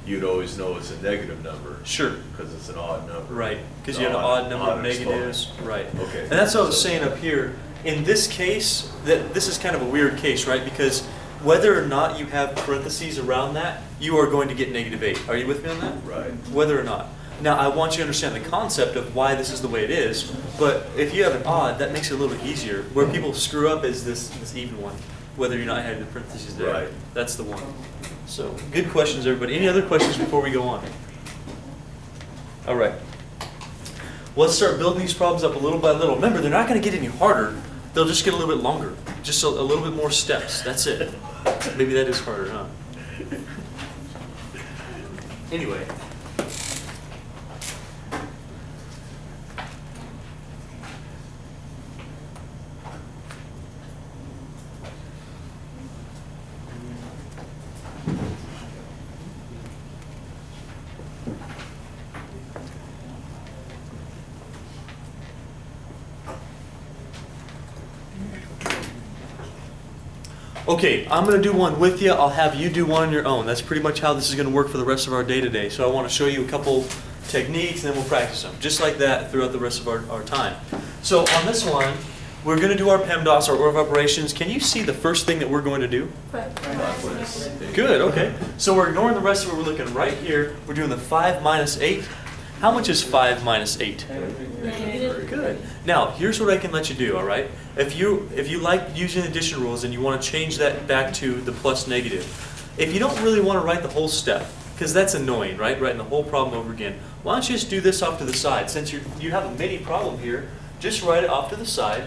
you'd always know it's a negative number. sure. Because it's an odd number. Right, because you have an odd number of exponent. negatives, right. Okay. And that's what I was saying up here. In this case, this is kind of a weird case, right? Because whether or not you have parentheses around that, you are going to get negative 8. Are you with me on that? Right. Whether or not. Now, I want you to understand the concept of why this is the way it is, but if you have an odd, that makes it a little bit easier. Where people screw up is this even one, whether you're not having the parentheses there. Right. That's the one. So, good questions, everybody. Any other questions before we go on? All right. Let's start building these problems up a little by little. Remember, they're not going to get any harder. They'll just get a little bit longer. Just a little bit more steps. That's it. Maybe that is harder, huh? Anyway. Okay, I'm going to do one with you. I'll have you do one on your own. That's pretty much how this is going to work for the rest of our day today. So I want to show you a couple techniques and then we'll practice them. Just like that throughout the rest of our time. So on this one, we're going to do our PEMDAS, our order of operations. Can you see the first thing that we're going to do? Good, okay. So we're ignoring the rest of it. We're looking right here. We're doing the 5 minus 8. How much is 5 minus 8? Negative. Good. Now, here's what I can let you do, all right? If you like using addition rules and you want to change that back to the plus negative, if you don't really want to write the whole step, because that's annoying, right? Writing the whole problem over again, why don't you just do this off to the side? Since you have a mini problem here, just write it off to the side.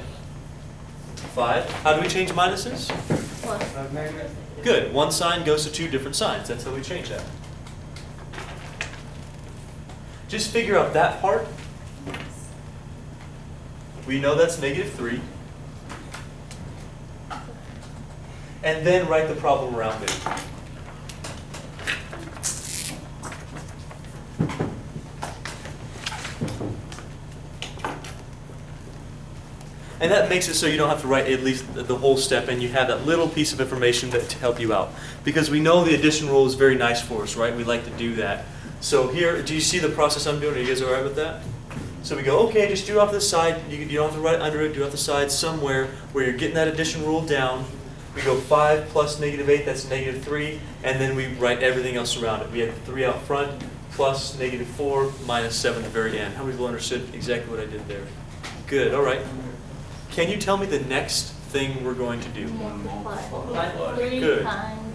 5. How do we change minuses? Plus. Good. One sign goes to 2 different signs. That's how we change that. Just figure out that part. We know that's negative 3. And then write the problem around it. And that makes it so you don't have to write at least the whole step, and you have that little piece of information to help you out. Because we know the addition rule is very nice for us, right? We like to do that. So here, do you see the process I'm doing? Are you guys all right with that? So we go, okay, just do it off the side. You don't have to write it under it. Do it off the side somewhere where you're getting that addition rule down. We go 5 plus negative 8, that's negative 3. And then we write everything else around it. We have 3 out front, plus negative 4, minus 7 at the very end. How many people understood exactly what I did there? Good, all right. Can you tell me the next thing we're going to do? Multiply. 3 Good. times.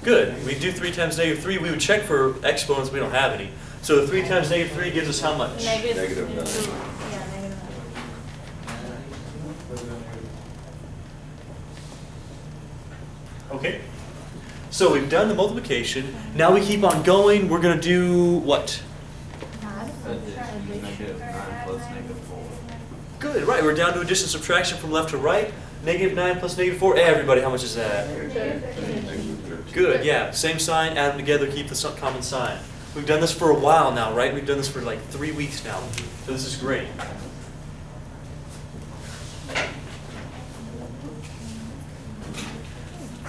Good. We do 3 times negative 3. We would check for exponents. We don't have any. So 3 times negative 3 gives us how much? Negative 9. Yeah, negative 9. Okay. So we've done the multiplication. Now we keep on going. We're going to do what? negative 9 plus negative 4. Good. Right. We're down to addition subtraction from left to right. Negative 9 plus negative 4. Hey, everybody, how much is that? Good. Yeah. Same sign. Add them together. Keep the common sign. We've done this for a while now, right? We've done this for like 3 weeks now. So this is great.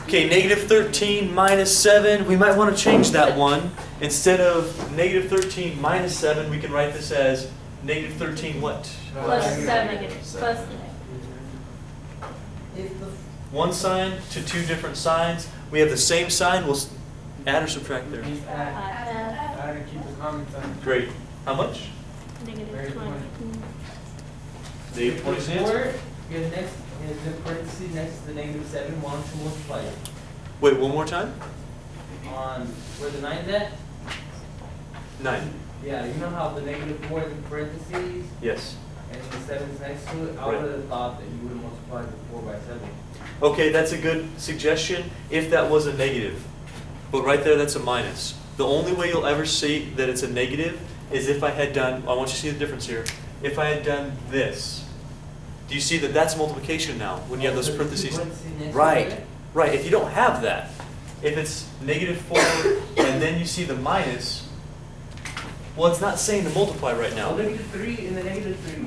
Okay, negative 13 minus 7. We might want to change that one. Instead of negative 13 minus 7, we can write this as negative 13 what? Plus 7. Plus the If the One sign to two different signs. We have the same sign. We'll add or subtract there. Just add, add and keep the common sign. Great. How much? negative 20. Negative 20 is the answer. Your next is the parentheses next to the negative 7, why don't you multiply it? Wait, one more time? On where the 9's at? 9. Yeah, you know how the negative 4 is in parentheses Yes. and the 7's next to it? I Right. would have thought that you would have multiplied the 4 by 7. Okay, that's a good suggestion if that was a negative. But right there, that's a minus. The only way you'll ever see that it's a negative is if I had done, I want you to see the difference here. If I had done this. Do you see that that's multiplication now when you have those parentheses? Right, right. If you don't have that, if it's negative 4 and then you see the minus, well, it's not saying to multiply right now. Well, negative 3 and the negative 3,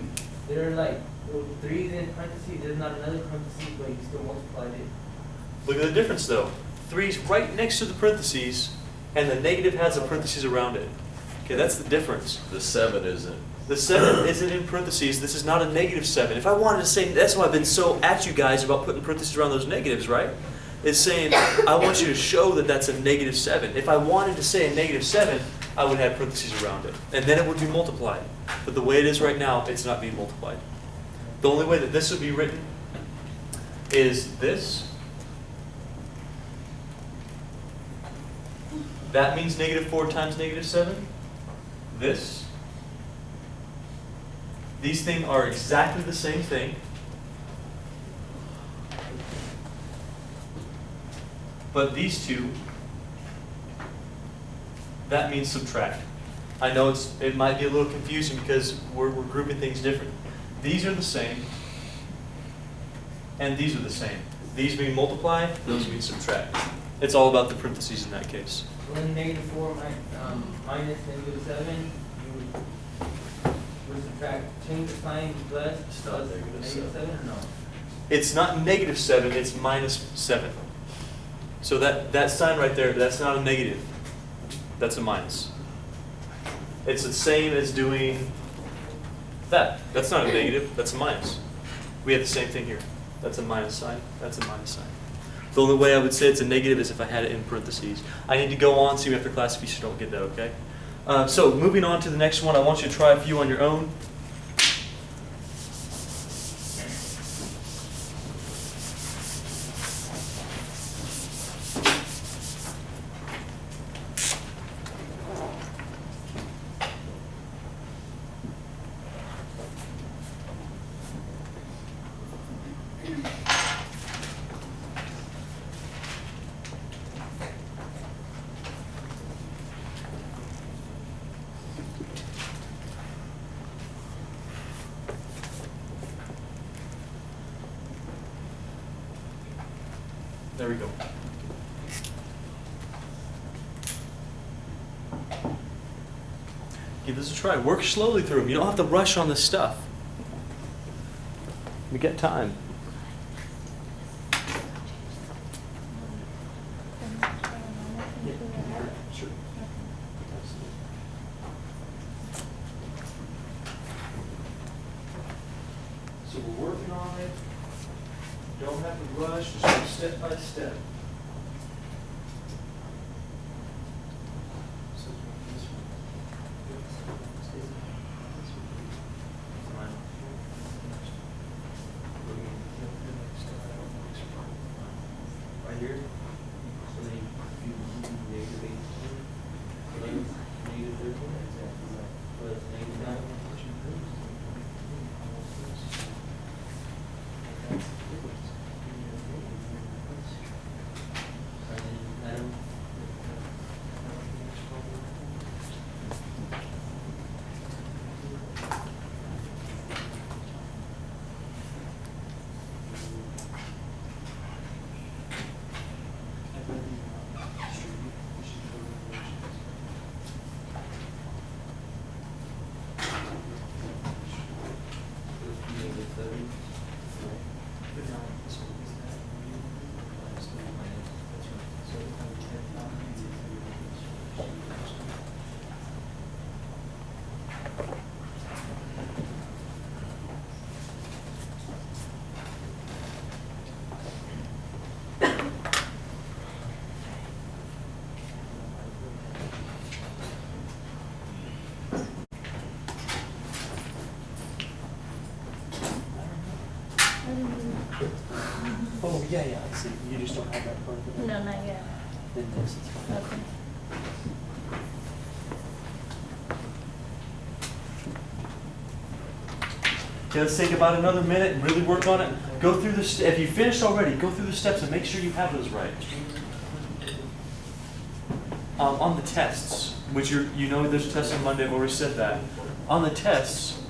they're like, well, 3 is in parentheses, there's not another parentheses, but you still multiplied it. Look at the difference though. 3's right next to the parentheses and the negative has a parentheses around it. Okay, that's the difference. The 7 isn't. The 7 isn't in parentheses. This is not a negative 7. If I wanted to say, that's why I've been so at you guys about putting parentheses around those negatives, right? It's saying, I want you to show that that's a negative 7. If I wanted to say a negative 7, I would have parentheses around it. And then it would be multiplied. But the way it is right now, it's not being multiplied. The only way that this would be written is this. That means negative 4 times negative 7. This. These things are exactly the same thing. But these two, that means subtract. I know it might be a little confusing because we're grouping things different. These are the same, and these are the same. These mean multiply, those mean subtract. It's all about the parentheses in that case. When negative 4 minus negative 7, you would subtract, change the sign to plus, It's not plus negative negative 7 or no? It's not negative 7, it's minus 7. So that sign right there, that's not a negative. That's a minus. It's the same as doing that. That's not a negative, that's a minus. We have the same thing here. That's a minus sign, that's a minus sign. The only way I would say it's a negative is if I had it in parentheses. I need to go on, see after class if you still don't get that, okay? So moving on to the next one, I want you to try a few on your own. There we go. Give this a try. Work slowly through them. You don't have to rush on this stuff. We get time. Sure. So we're working on it. Don't have to rush, just go step by step. Right here. So then you negative 18, negative 13, plus negative 9. yeah, I see. You just don't have that part of it. No, not yet. Then this is fine. Okay. Okay, let's take about another minute and really work on it. Go through the, if you finished already, go through the steps and make sure you have those right. On the tests, which you know there's tests on Monday, I've already said that. On the tests,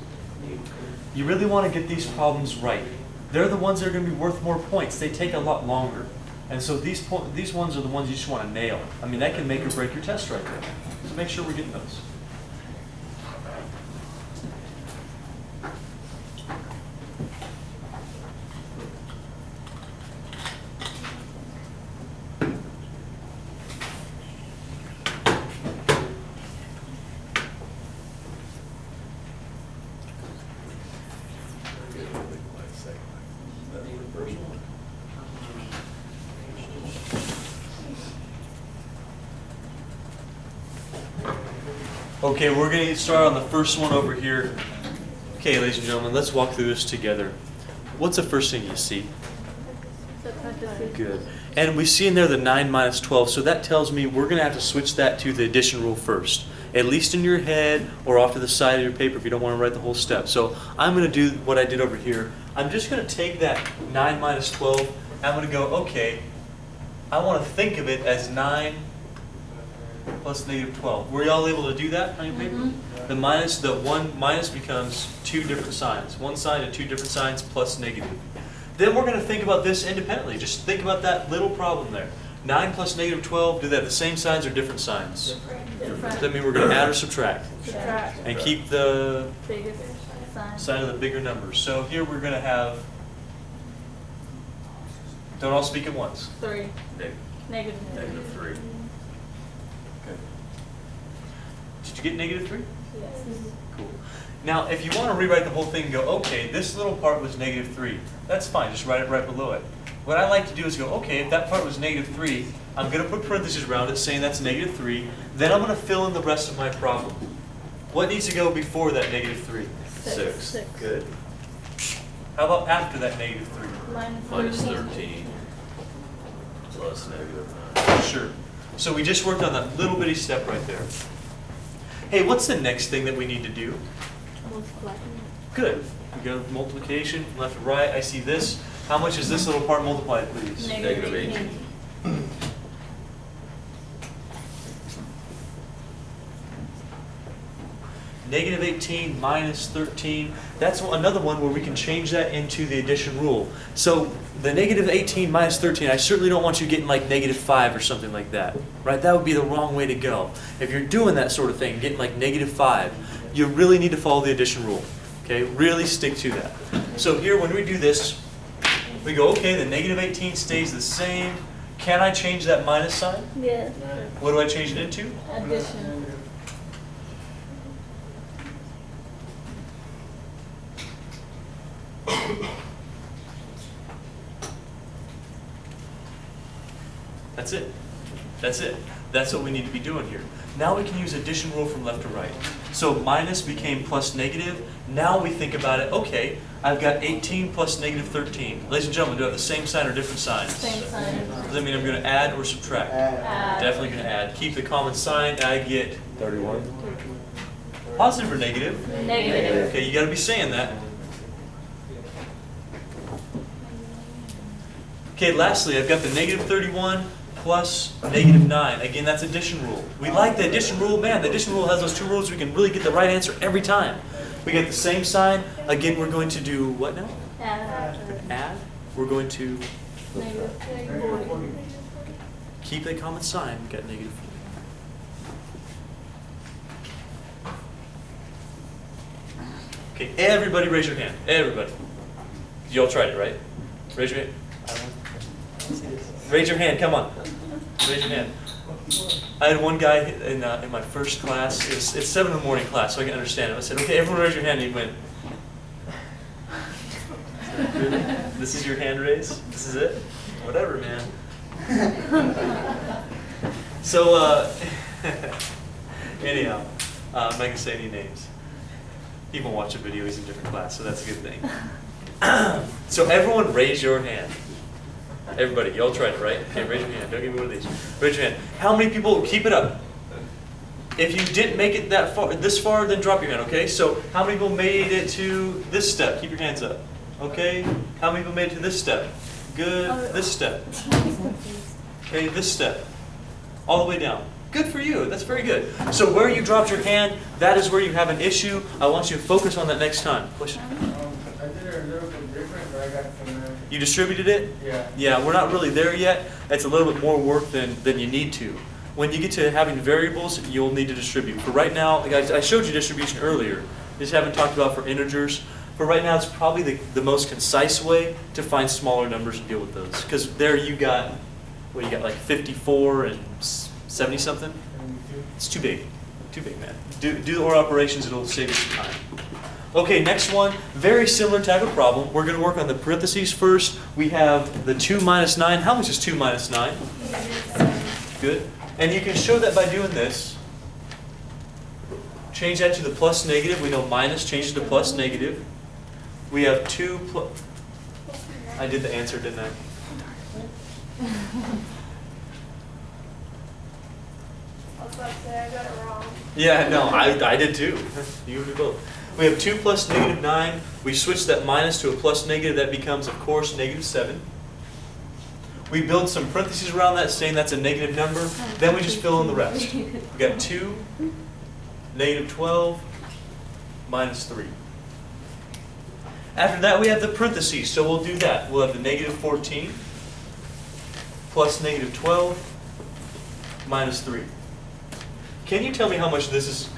you really want to get these problems right. They're the ones that are going to be worth more points. They take a lot longer. And so these ones are the ones you just want to nail. I mean, that can make or break your test right there. So make sure we're getting those. Okay, we're going to start on the first one over here. Okay, ladies and gentlemen, let's walk through this together. What's the first thing you see? Good. And we see in there the 9 minus 12, so that tells me we're going to have to switch that to the addition rule first, at least in your head or off to the side of your paper if you don't want to write the whole step. So I'm going to do what I did over here. I'm just going to take that 9 minus 12, I'm going to go, okay, I want to think of it as 9 plus negative 12. Were y'all able to do that on your paper? Mm-hmm. The one minus becomes two different signs. One sign and two different signs plus negative. Then we're going to think about this independently. Just think about that little problem there. 9 plus negative 12, do they have the same signs or different signs? Different. Does that mean we're going to add or subtract? Subtract. And keep the Biggest sign. sign of the bigger numbers. So here we're going to have, don't all speak at once. 3. Negative. Negative 3. Did you get negative 3? Yes. Cool. Now, if you want to rewrite the whole thing and go, okay, this little part was negative 3, that's fine, just write it right below it. What I like to do is go, okay, if that part was negative 3, I'm going to put parentheses around it saying that's negative 3, then I'm going to fill in the rest of my problem. What needs to go before that negative 3? 6. Good. How about after that negative 3? Minus 13 plus negative 9. Sure. So we just worked on that little bitty step right there. Hey, what's the next thing that we need to do? Multiply. Good. We go multiplication from left to right. I see this. How much is this little part multiplied, please? Negative 18. Negative 18 minus 13. That's another one where we can change that into the addition rule. So the negative 18 minus 13, I certainly don't want you getting like negative 5 or something like that. Right? That would be the wrong way to go. If you're doing that sort of thing, getting like negative 5, you really need to follow the addition rule. Okay? Really stick to that. So here when we do this, we go, okay, the negative 18 stays the same. Can I change that minus sign? Yes. What do I change it into? Addition. That's it. That's it. That's what we need to be doing here. Now we can use addition rule from left to right. So minus became plus negative. Now we think about it, okay, I've got 18 plus negative 13. Ladies and gentlemen, do I have the same sign or different signs? Same sign. Does that mean I'm going to add or subtract? Add. Definitely going to add. Keep the common sign, and I get 31. positive or negative? Negative. Okay, you got to be saying that. Okay, lastly, I've got the negative 31 plus negative 9. Again, that's addition rule. We like the addition rule. Man, the addition rule has those two rules. We can really get the right answer every time. We get the same sign. Again, we're going to do what now? Add. Add. We're going to Negative 40. keep the common sign. We got negative 40. Okay, everybody raise your hand. Everybody. You all tried it, right? Raise your hand. Raise your hand, come on. Raise your hand. I had one guy in my first class, it's 7 in the morning class, so I can understand him. I said, okay, everyone raise your hand, and he went. This is your hand raise? This is it? Whatever, man. So, anyhow, I'm not going to say any names. He won't watch a video, he's in a different class, so that's a good thing. So everyone raise your hand. Everybody, y'all tried it, right? Okay, raise your hand. Don't give me one of these. Raise your hand. How many people, keep it up. If you didn't make it that far, this far, then drop your hand, okay? So how many people made it to this step? Keep your hands up. Okay? How many people made it to this step? Good. This step. Okay, this step. All the way down. Good for you. That's very good. So where you dropped your hand, that is where you have an issue. I want you to focus on that next time. Question? I did it a little bit different, but I got some. You distributed it? Yeah. Yeah, we're not really there yet. It's a little bit more work than you need to. When you get to having variables, you'll need to distribute. For right now, like I showed you distribution earlier. Just haven't talked about for integers. For right now, it's probably the most concise way to find smaller numbers and deal with those. Because there you got, what you got, like 54 and 70 something? It's too big. Too big, man. Do the OR operations, it'll save you some time. Okay, next one, very similar type of problem. We're going to work on the parentheses first. We have the 2 minus 9. How much is 2 minus 9? Good. And you can show that by doing this. Change that to the plus negative. We know minus changes to plus negative. We have 2 plus... I did the answer, didn't I? I was about to say, I got it wrong. Yeah, no, I did too. You do both. We have 2 plus negative 9. We switch that minus to a plus negative. That becomes, of course, negative 7. We build some parentheses around that saying that's a negative number. Then we just fill in the rest. We got 2, negative 12, minus 3. After that, we have the parentheses. So we'll do that. We'll have the negative 14 plus negative 12 minus 3. Can you tell me how much this is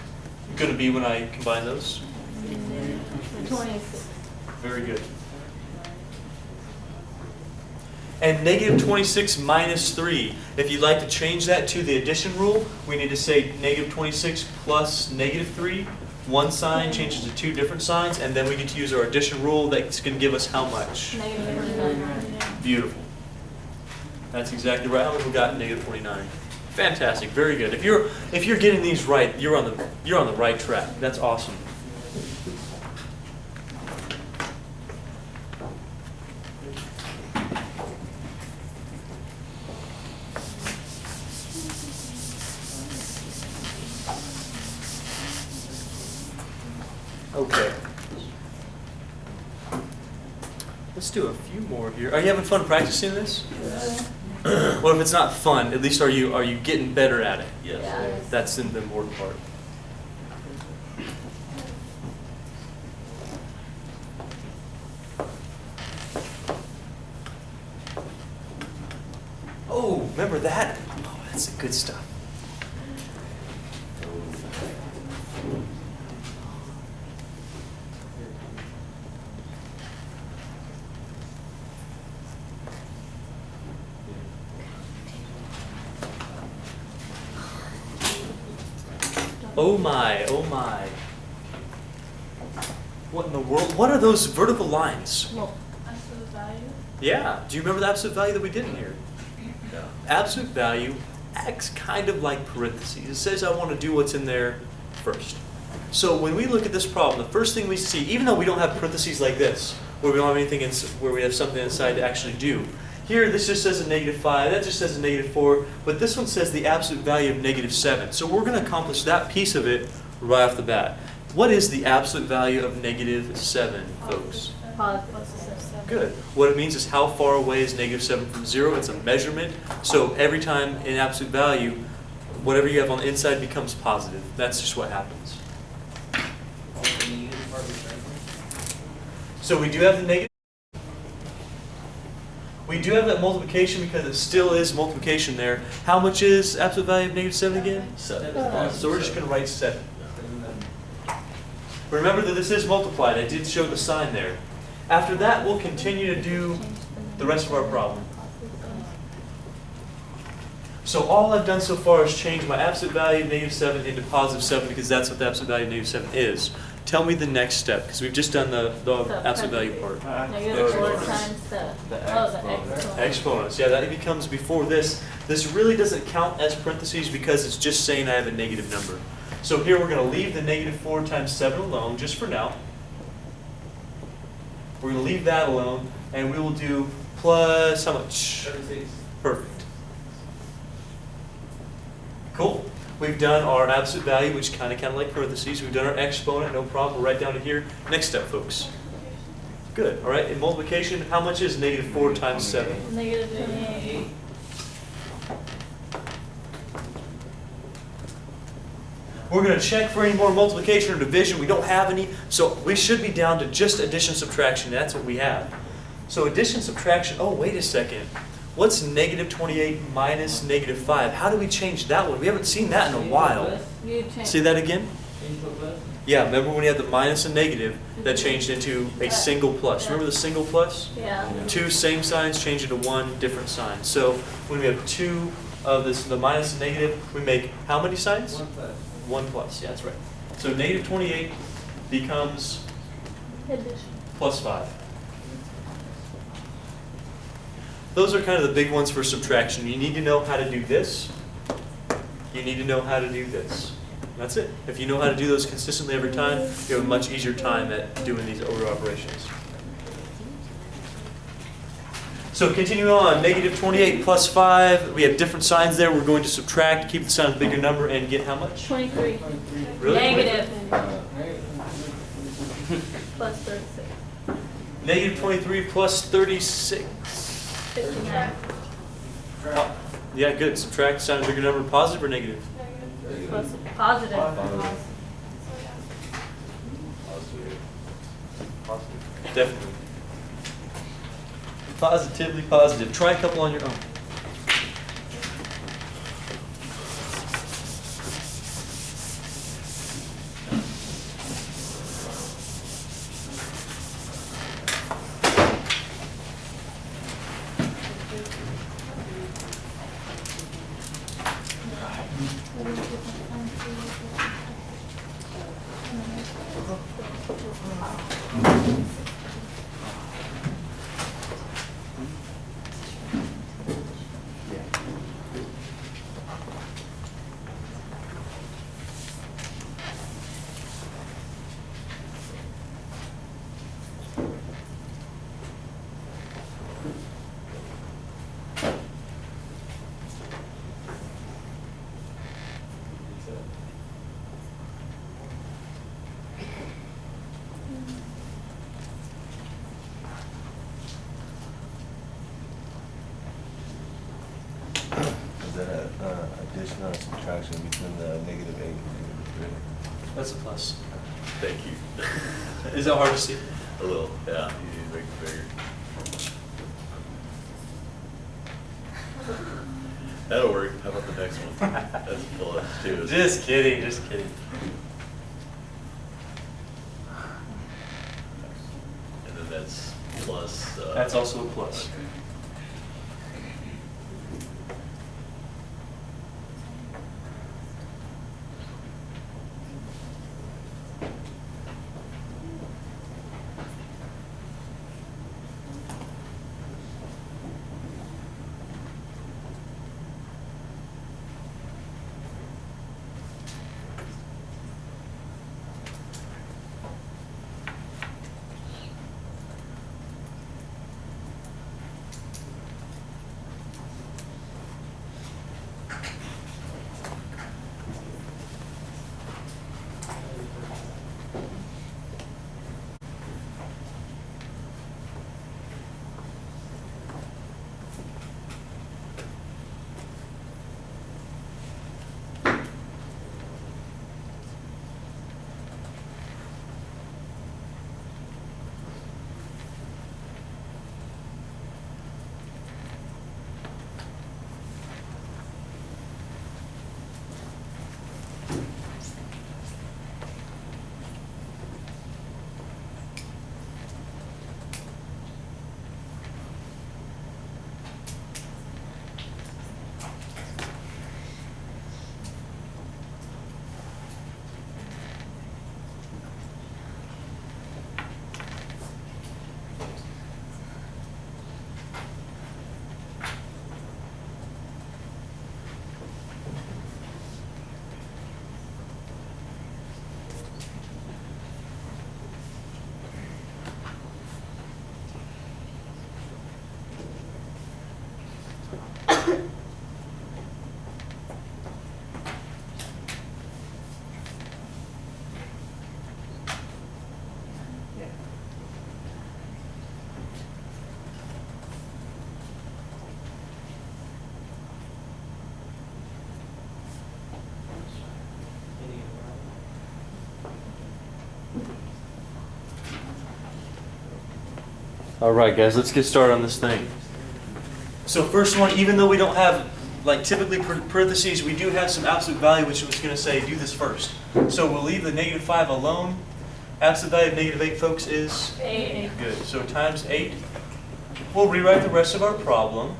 going to be when I combine those? 26. Very good. And negative 26 minus 3. If you'd like to change that to the addition rule, we need to say negative 26 plus negative 3. One sign changes to 2 different signs, and then we get to use our addition rule. That's going to give us how much? Negative 29. Beautiful. That's exactly right. How many we got? Negative 49. Fantastic. Very good. If you're getting these right, you're on the right track. That's awesome. Okay. Let's do a few more here. Are you having fun practicing this? Well, if it's not fun, at least are you getting better at it? Yes. Yeah. That's the important part. Oh, remember that? Oh, that's the good stuff. Oh my, oh my. What in the world? What are those vertical lines? Well, absolute value. Yeah, do you remember the absolute value that we did in here? Yeah. Absolute value acts kind of like parentheses. It says I want to do what's in there first. So when we look at this problem, the first thing we see, even though we don't have parentheses like this, where we don't have anything where we have something inside to actually do, here this just says a negative 5, that just says a negative 4, but this one says the absolute value of negative 7. So we're going to accomplish that piece of it right off the bat. What is the absolute value of negative 7, folks? Positive 7. Good. What it means is how far away is negative 7 from 0. It's a measurement. So every time in absolute value, whatever you have on the inside becomes positive. That's just what happens. So we do have the negative. We do have that multiplication because it still is multiplication there. How much is absolute value of negative 7 again? 7. So we're just going to write 7. Remember that this is multiplied. I did show the sign there. After that, we'll continue to do the rest of our problem. So all I've done so far is change my absolute value of negative 7 into positive 7 because that's what the absolute value of negative 7 is. Tell me the next step because we've just done the absolute value part. Negative 4 times the Exponents. Yeah, that becomes before this. This really doesn't count as parentheses because it's just saying I have a negative number. So here we're going to leave the negative 4 times 7 alone just for now. We're going to leave that alone and we will do plus how much? 36. Perfect. Cool. We've done our absolute value, which kind of like parentheses. We've done our exponent, no problem. We're right down to here. Next step, folks. Good. All right. In multiplication, how much is negative 4 times 7? Negative 28. We're going to check for any more multiplication or division. We don't have any, so we should be down to just addition, subtraction. That's what we have. So addition, subtraction. Oh, wait a second. What's negative 28 minus negative 5? How do we change that one? We haven't seen that in a while. You change. See that again? Change to a plus. Yeah, remember when you had the minus and negative, that changed into a single plus. Remember the single plus? Yeah. Two same signs change into one different sign. So when we have two of this, the minus and negative, we make how many signs? 1 plus. 1 plus, yeah, that's right. So negative 28 becomes Addition. plus 5. Those are kind of the big ones for subtraction. You need to know how to do this. You need to know how to do this. That's it. If you know how to do those consistently every time, you have a much easier time at doing these order operations. So continue on, negative 28 plus 5. We have different signs there. We're going to subtract, keep the sign with a bigger number, and get how much? 23. Really? Negative. Plus 36. Negative 23 plus 36. 59. Oh, yeah, good. Subtract, sign with a bigger number, positive or negative? Plus positive. Definitely. Positively positive. Try a couple on your own. Is that addition or subtraction between the negative 8 and negative That's a plus. Thank you. Is that hard to see? A little, yeah, you need to make it bigger. That'll work. How about the next one? That's a plus too. Just kidding, just kidding. And then that's plus. That's also a plus. Okay. All right, guys, let's get started on this thing. So first one, even though we don't have, like typically parentheses, we do have some absolute value, which was going to say do this first. So we'll leave the -5 alone. Absolute value of -8, folks, is 8. good. So times 8. We'll rewrite the rest of our problem.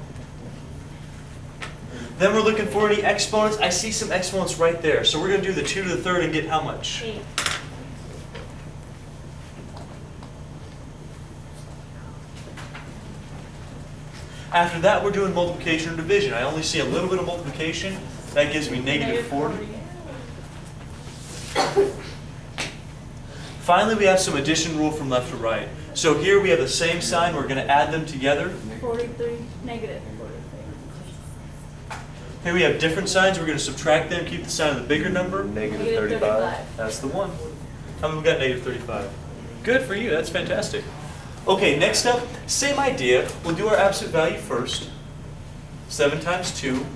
Then we're looking for any exponents. I see some exponents right there. So we're going to do the 2 to the third and get how much? 8. After that, we're doing multiplication or division. I only see a little bit of multiplication. That gives me -40. Finally, we have some addition rule from left to right. So here we have the same sign. We're going to add them together. 43, -43. Here we have different signs. We're going to subtract them, keep the sign of the bigger number. -35. That's the one. How many we got? -35. Good for you. That's fantastic. Okay, next up, same idea. We'll do our absolute value first. 7 times 2.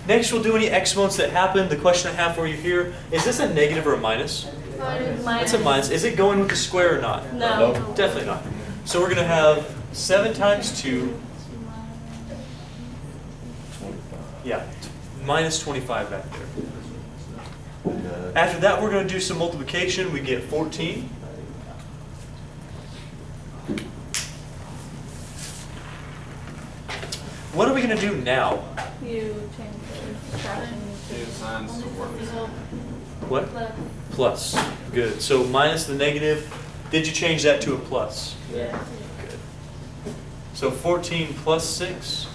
Next, we'll do any exponents that happen. The question I have for you here, is this a negative or a minus? It's a minus. Is it going with the square or not? No. Definitely not. So we're going to have 7 times 2. Yeah, minus 25 back there. After that, we're going to do some multiplication. We get 14. What are we going to do now? You change the fraction Two signs to work. What? Plus. Good. So minus the negative. Did you change that to a plus? Yeah. Good. So 14 plus 6.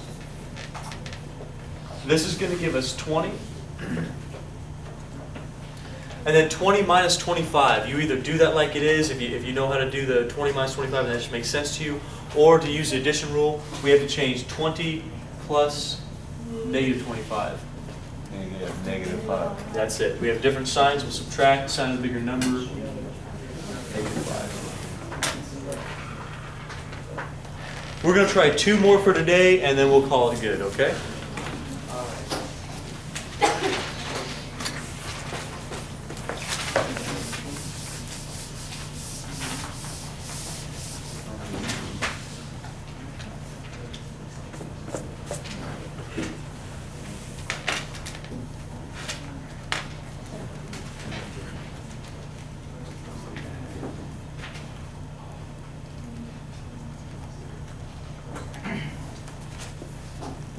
This is going to give us 20. And then 20 minus 25. You either do that like it is, if you know how to do the 20 minus 25, and that just makes sense to you. Or to use the addition rule, we have to change 20 plus -25. And you have -5. That's it. We have different signs. We'll subtract, sign of the bigger number. -5. We're going to try 2 more for today, and then we'll call it good, okay?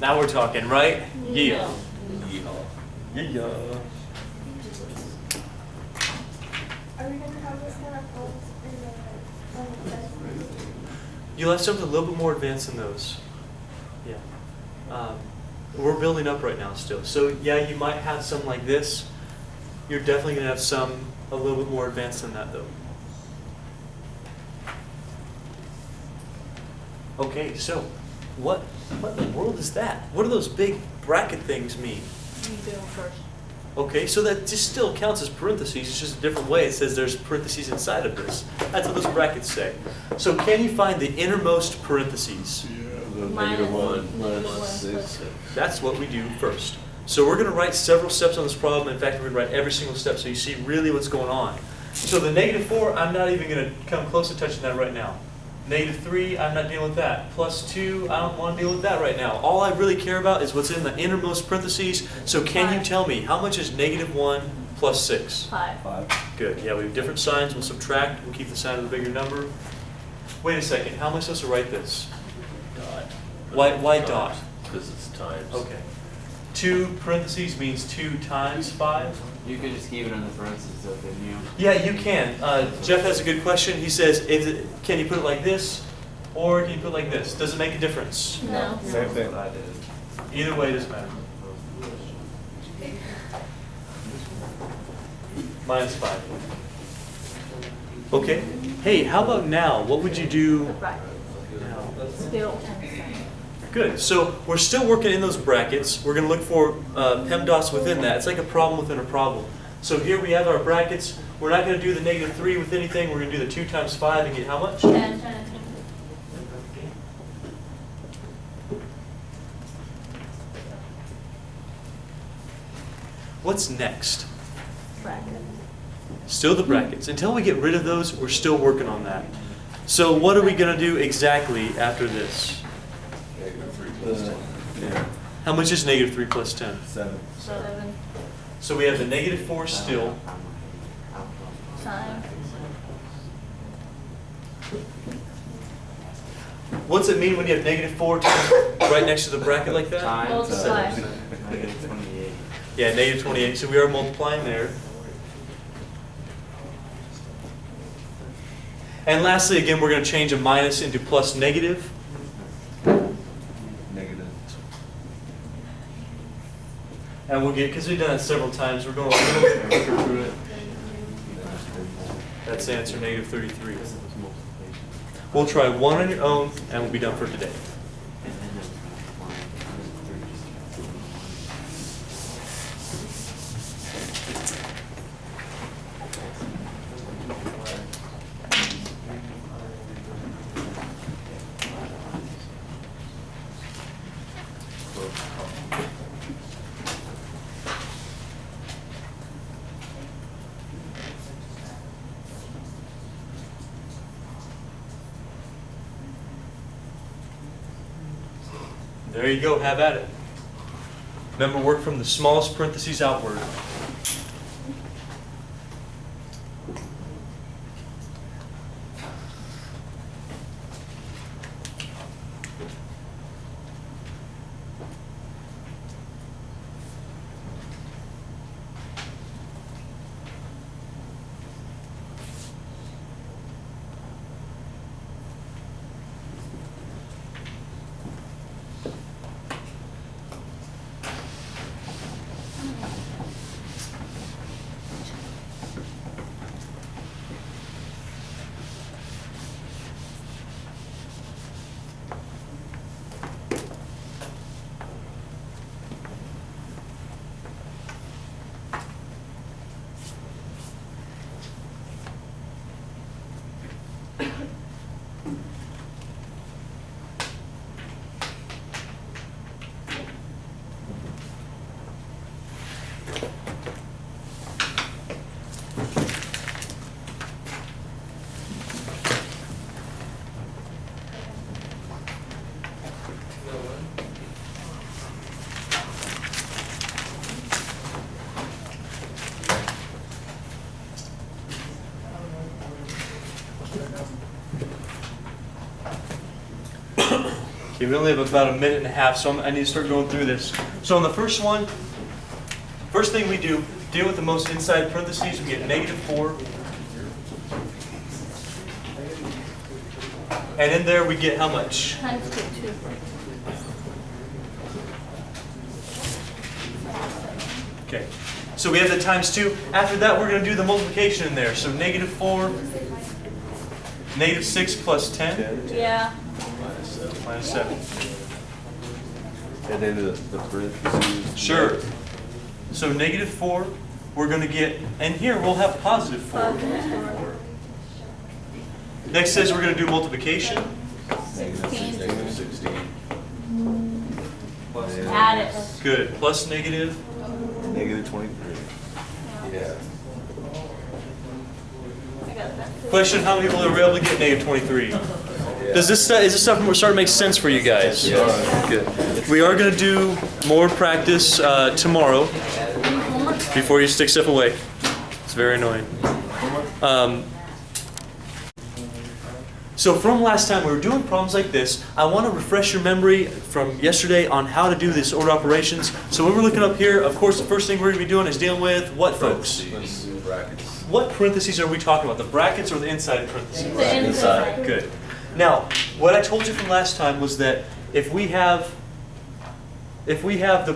Now we're talking, right? Yeah. Yeah. Are we gonna have this kind of phones in the You'll have something a little bit more advanced than those. Yeah. We're building up right now still. So yeah, you might have some like this. You're definitely going to have some a little bit more advanced than that though. Okay, so what in the world is that? What do those big bracket things mean? You do them first. Okay, so that just still counts as parentheses. It's just a different way. It says there's parentheses inside of this. That's what those brackets say. So can you find the innermost parentheses? The Minus -1 1 plus 6. That's what we do first. So we're going to write several steps on this problem. In fact, we're going to write every single step so you see really what's going on. So the -4, I'm not even going to come close to touching that right now. -3, I'm not dealing with that. +2, I don't want to deal with that right now. All I really care about is what's in the innermost parentheses. So can you 5. tell me, how much is -1 plus 6? 5. 5. Good. Yeah, we have different signs. We'll subtract. We'll keep the sign of the bigger number. Wait a second. How am I supposed to write this? Dot. Why dot? Because it's times. Okay. 2 parentheses means 2 times 5. You could just keep it in the parentheses though, couldn't you? Yeah, you can. Jeff has a good question. He says, can you put it like this, or can you put it like this? Does it make a difference? No. Same thing. I did. Either way, it doesn't matter. -5. Okay. Hey, how about now? What would you do Right. now? Still. Good. So we're still working in those brackets. We're going to look for PEMDAS within that. It's like a problem within a problem. So here we have our brackets. We're not going to do the -3 with anything. We're going to do the 2 times 5 and get how much? 10. What's next? Bracket. Still the brackets. Until we get rid of those, we're still working on that. So what are we going to do exactly after this? Yeah. How much is negative 3 plus 10? 7. 7. So we have the negative 4 still. Time. What's it mean when you have negative 4 right next to the bracket like that? Multiply. Negative 28. Yeah, negative 28. So we are multiplying there. And lastly, again, we're going to change a minus into plus negative. Negative. And we'll get, because we've done that several times, we're going a little quicker through it. That's the answer, negative 33. We'll try one on your own, and we'll be done for today. There you go, have at it. Remember, work from the smallest parentheses outward. Okay, we only have about a minute and a half, so I need to start going through this. So on the first one, first thing we do, deal with the most inside parentheses. We get negative 4. And in there we get how much? Times 2. Okay, so we have the times 2. After that, we're going to do the multiplication in there. So negative 4, negative 6 plus 10. Yeah. Minus 7. And then the parentheses. Sure. So negative 4, we're going to get, and here we'll have positive 4. Next says we're going to do multiplication. 16. Negative 16. Add it. Good. Plus negative. Negative 23. Yeah. I got that. Question, how many people are able to get negative 23? Is this stuff starting to make sense for you guys? Yes. Good. We are going to do more practice tomorrow before you stick stuff away. It's very annoying. So from last time, we were doing problems like this. I want to refresh your memory from yesterday on how to do this order operations. So when we're looking up here, of course, the first thing we're going to be doing is dealing with what, folks? Brackets. What parentheses are we talking about? The brackets or the inside parentheses? The inside. Good. Now, what I told you from last time was that if we have the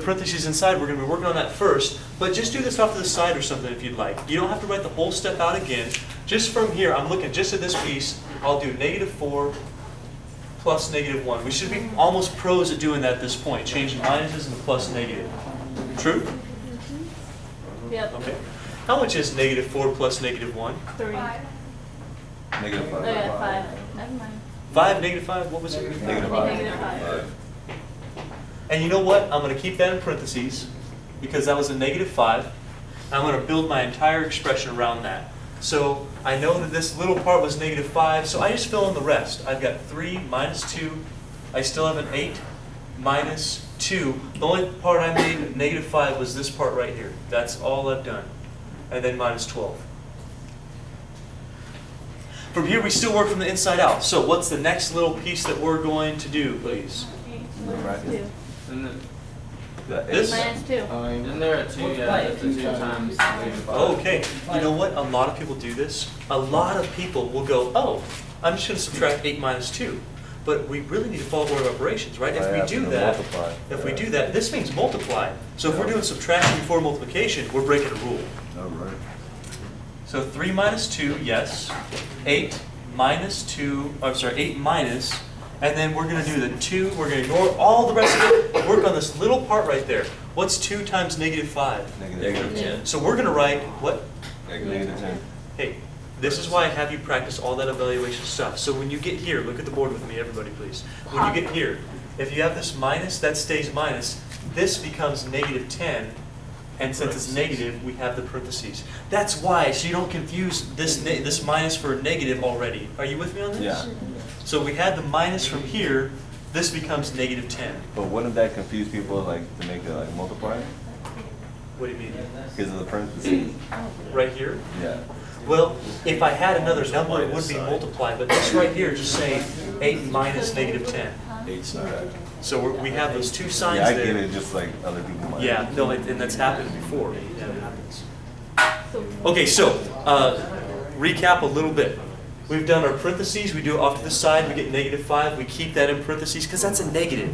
parentheses inside, we're going to be working on that first. But just do this off to the side or something if you'd like. You don't have to write the whole step out again. Just from here, I'm looking just at this piece. I'll do negative 4 plus negative 1. We should be almost pros at doing that at this point, changing minuses into plus negative. True? Yep. Okay. How much is negative 4 plus negative 1? 3. Negative Oh 5. yeah, 5. Never mind. 5, negative 5, what was it? Negative 5. Negative 5. And you know what? I'm going to keep that in parentheses because that was a negative 5. I'm going to build my entire expression around that. So I know that this little part was -5, so I just fill in the rest. I've got 3 minus 2. I still have an 8 minus 2. The only part I made -5 was this part right here. That's all I've done. And then minus 12. From here, we still work from the inside out. So what's the next little piece that we're going to do, please? Minus 2. Isn't it- This? Minus 2. isn't there a 2? Yeah, that's the 2 times -5. Okay, you know what? A lot of people do this. A lot of people will go, oh, I'm just going to subtract 8 minus 2. But we really need to follow order of operations, right? If we do that, this means multiply. So if we're doing subtraction before multiplication, we're breaking a rule. All right. So 3 minus 2, yes. 8 minus 2, I'm sorry, 8 minus, and then we're going to do the 2. We're going to ignore all the rest of it. Work on this little part right there. What's 2 times -5? Negative 10. So we're going to write what? Negative 10. Hey, this is why I have you practice all that evaluation stuff. So when you get here, look at the board with me, everybody, please. When you get here, if you have this minus, that stays minus. This becomes -10. And since it's negative, we have the parentheses. That's why, so you don't confuse this minus for negative already. Are you with me on this? Yeah. So we had the minus from here, this becomes -10. But wouldn't that confuse people, like, to make it like multiply? What do you mean? Because of the parentheses? Right here? Yeah. Well, if I had another number, it would be multiply, but this right here is just saying 8 minus -10. 8 side. So we have those two signs Yeah, I there. get it, just like other people might. Yeah, no, and that's happened before. Yeah, it happens. So Okay, so recap a little bit. We've done our parentheses. We do it off to the side. We get -5. We keep that in parentheses because that's a negative.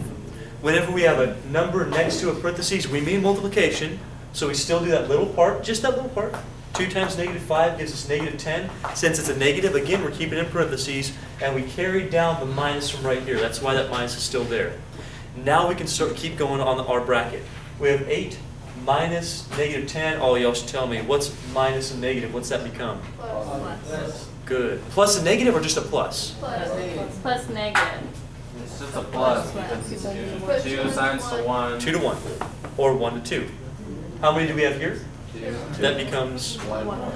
Whenever we have a number next to a parentheses, we mean multiplication. So we still do that little part, just that little part. 2 times -5 gives us -10. Since it's a negative, again, we're keeping it in parentheses. And we carry down the minus from right here. That's why that minus is still there. Now we can keep going on our bracket. We have 8 minus -10. Oh, y'all should tell me, what's minus and negative? What's that become? plus. Good. Plus a negative or just a plus? Plus negative. It's just a plus because 2 signs to 1. 2 to 1. Or 1 to 2. How many do we have here? 2. That becomes 1.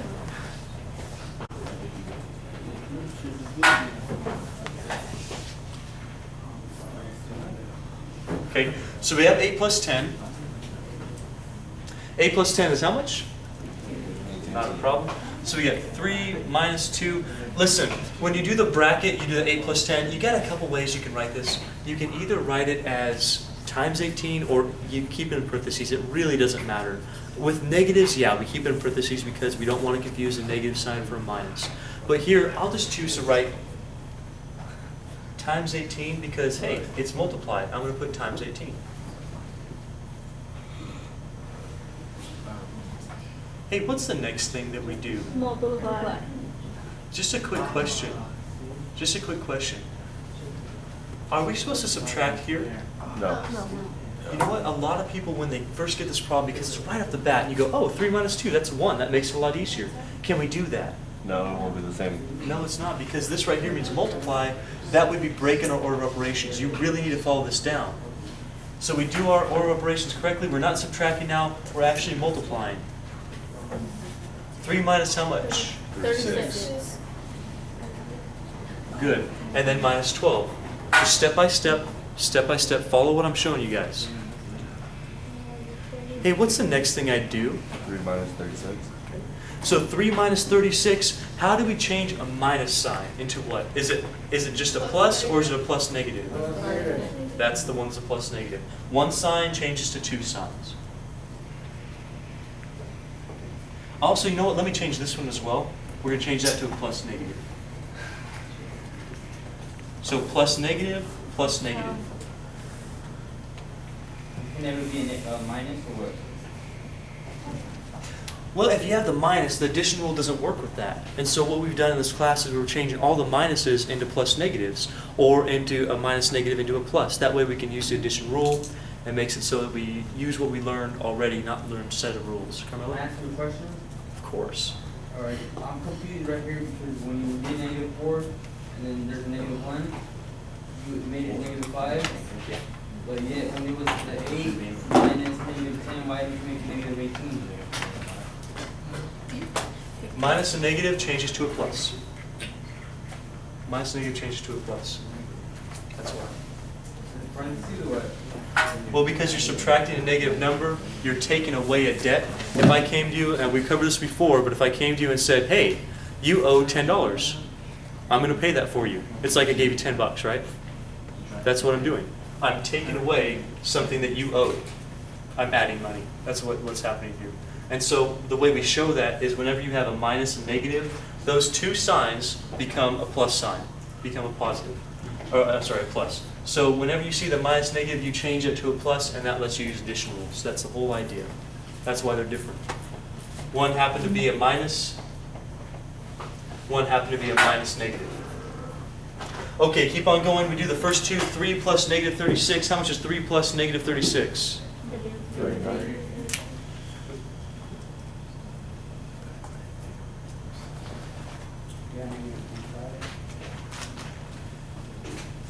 okay. So we have 8 plus 10. 8 plus 10 is how much? Not a problem. So we get 3 minus 2. Listen, when you do the bracket, you do the 8 plus 10, you got a couple ways you can write this. You can either write it as times 18 or you keep it in parentheses. It really doesn't matter. With negatives, yeah, we keep it in parentheses because we don't want to confuse a negative sign for a minus. But here, I'll just choose to write times 18 because, hey, it's multiplied. I'm going to put times 18. Hey, what's the next thing that we do? Multiply. Just a quick question. Just a quick question. Are we supposed to subtract here? No. You know what? A lot of people, when they first get this problem, because it's right off the bat, and you go, oh, 3 minus 2, that's 1. That makes it a lot easier. Can we do that? No, it won't be the same. No, it's not, because this right here means multiply. That would be breaking our order of operations. You really need to follow this down. So we do our order of operations correctly. We're not subtracting now. We're actually multiplying. 3 minus how much? 36. Good. And then minus 12. Just step by step, follow what I'm showing you guys. Hey, what's the next thing I do? 3 minus 36. So 3 minus 36, how do we change a minus sign into what? Is it just a plus or is it a plus negative? That's the one that's a plus negative. One sign changes to 2 signs. Also, you know what? Let me change this one as well. We're going to change that to a plus negative. So plus negative, plus negative. Can never be a minus or what? Well, if you have the minus, the addition rule doesn't work with that. And so what we've done in this class is we're changing all the minuses into plus negatives or into a minus negative into a plus. That way we can use the addition rule and makes it so that we use what we learned already, not learn a set of rules. Can I Carmela? ask you a question? Of course. Alright, I'm confused right here because when you did -4 and then there's a -1, you made it -5. But yet when it was the 8 minus -10, why did you make it -18? Minus a negative changes to a plus. Minus a negative changes to a plus. That's why. Parentheses or what? Well, because you're subtracting a negative number, you're taking away a debt. If I came to you, and we've covered this before, but if I came to you and said, hey, you owe $10, I'm going to pay that for you. It's like I gave you $10, right? That's what I'm doing. I'm taking away something that you owed. I'm adding money. That's what's happening here. And so the way we show that is whenever you have a minus and negative, those two signs become a plus sign, become a positive. Or, sorry, a plus. So whenever you see the minus negative, you change it to a plus, and that lets you use addition rules. That's the whole idea. That's why they're different. One happened to be a minus. One happened to be a minus negative. Okay, keep on going. We do the first two. 3 plus negative 36. How much is 3 plus negative 36?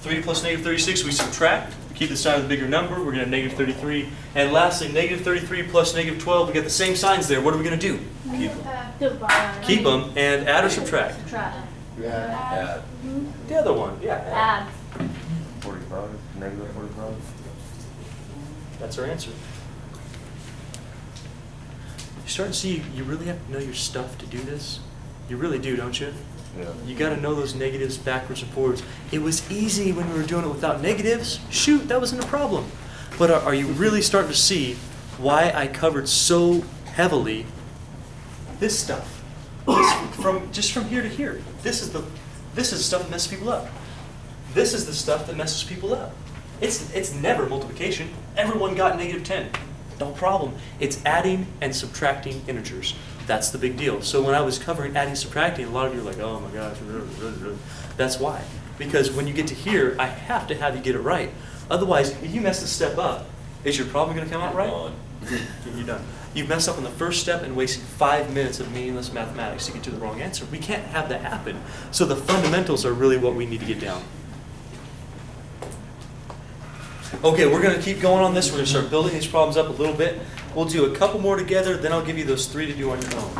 3 plus negative 36, we subtract. We keep the sign of the bigger number. We're going to have negative 33. And lastly, negative 33 plus negative 12. We got the same signs there. What are we going to do? Keep them. Divide. Keep them and add or subtract. Subtract. Add. The other one, yeah. Add. 45, negative 45. That's our answer. You start to see you really have to know your stuff to do this. You really do, don't you? Yeah. You got to know those negatives backwards and forwards. It was easy when we were doing it without negatives. Shoot, that wasn't a problem. But are you really starting to see why I covered so heavily this stuff? Just from here to here. This is the stuff that messes people up. This is the stuff that messes people up. It's never multiplication. Everyone got negative 10. No problem. It's adding and subtracting integers. That's the big deal. So when I was covering adding, subtracting, a lot of you are like, oh my gosh. That's why. Because when you get to here, I have to have you get it right. Otherwise, if you mess this step up, is your problem going to come out right? You're done. You've messed up on the first step and wasted 5 minutes of meaningless mathematics to get to the wrong answer. We can't have that happen. So the fundamentals are really what we need to get down. Okay, we're going to keep going on this. We're going to start building these problems up a little bit. We'll do a couple more together, then I'll give you those 3 to do on your own.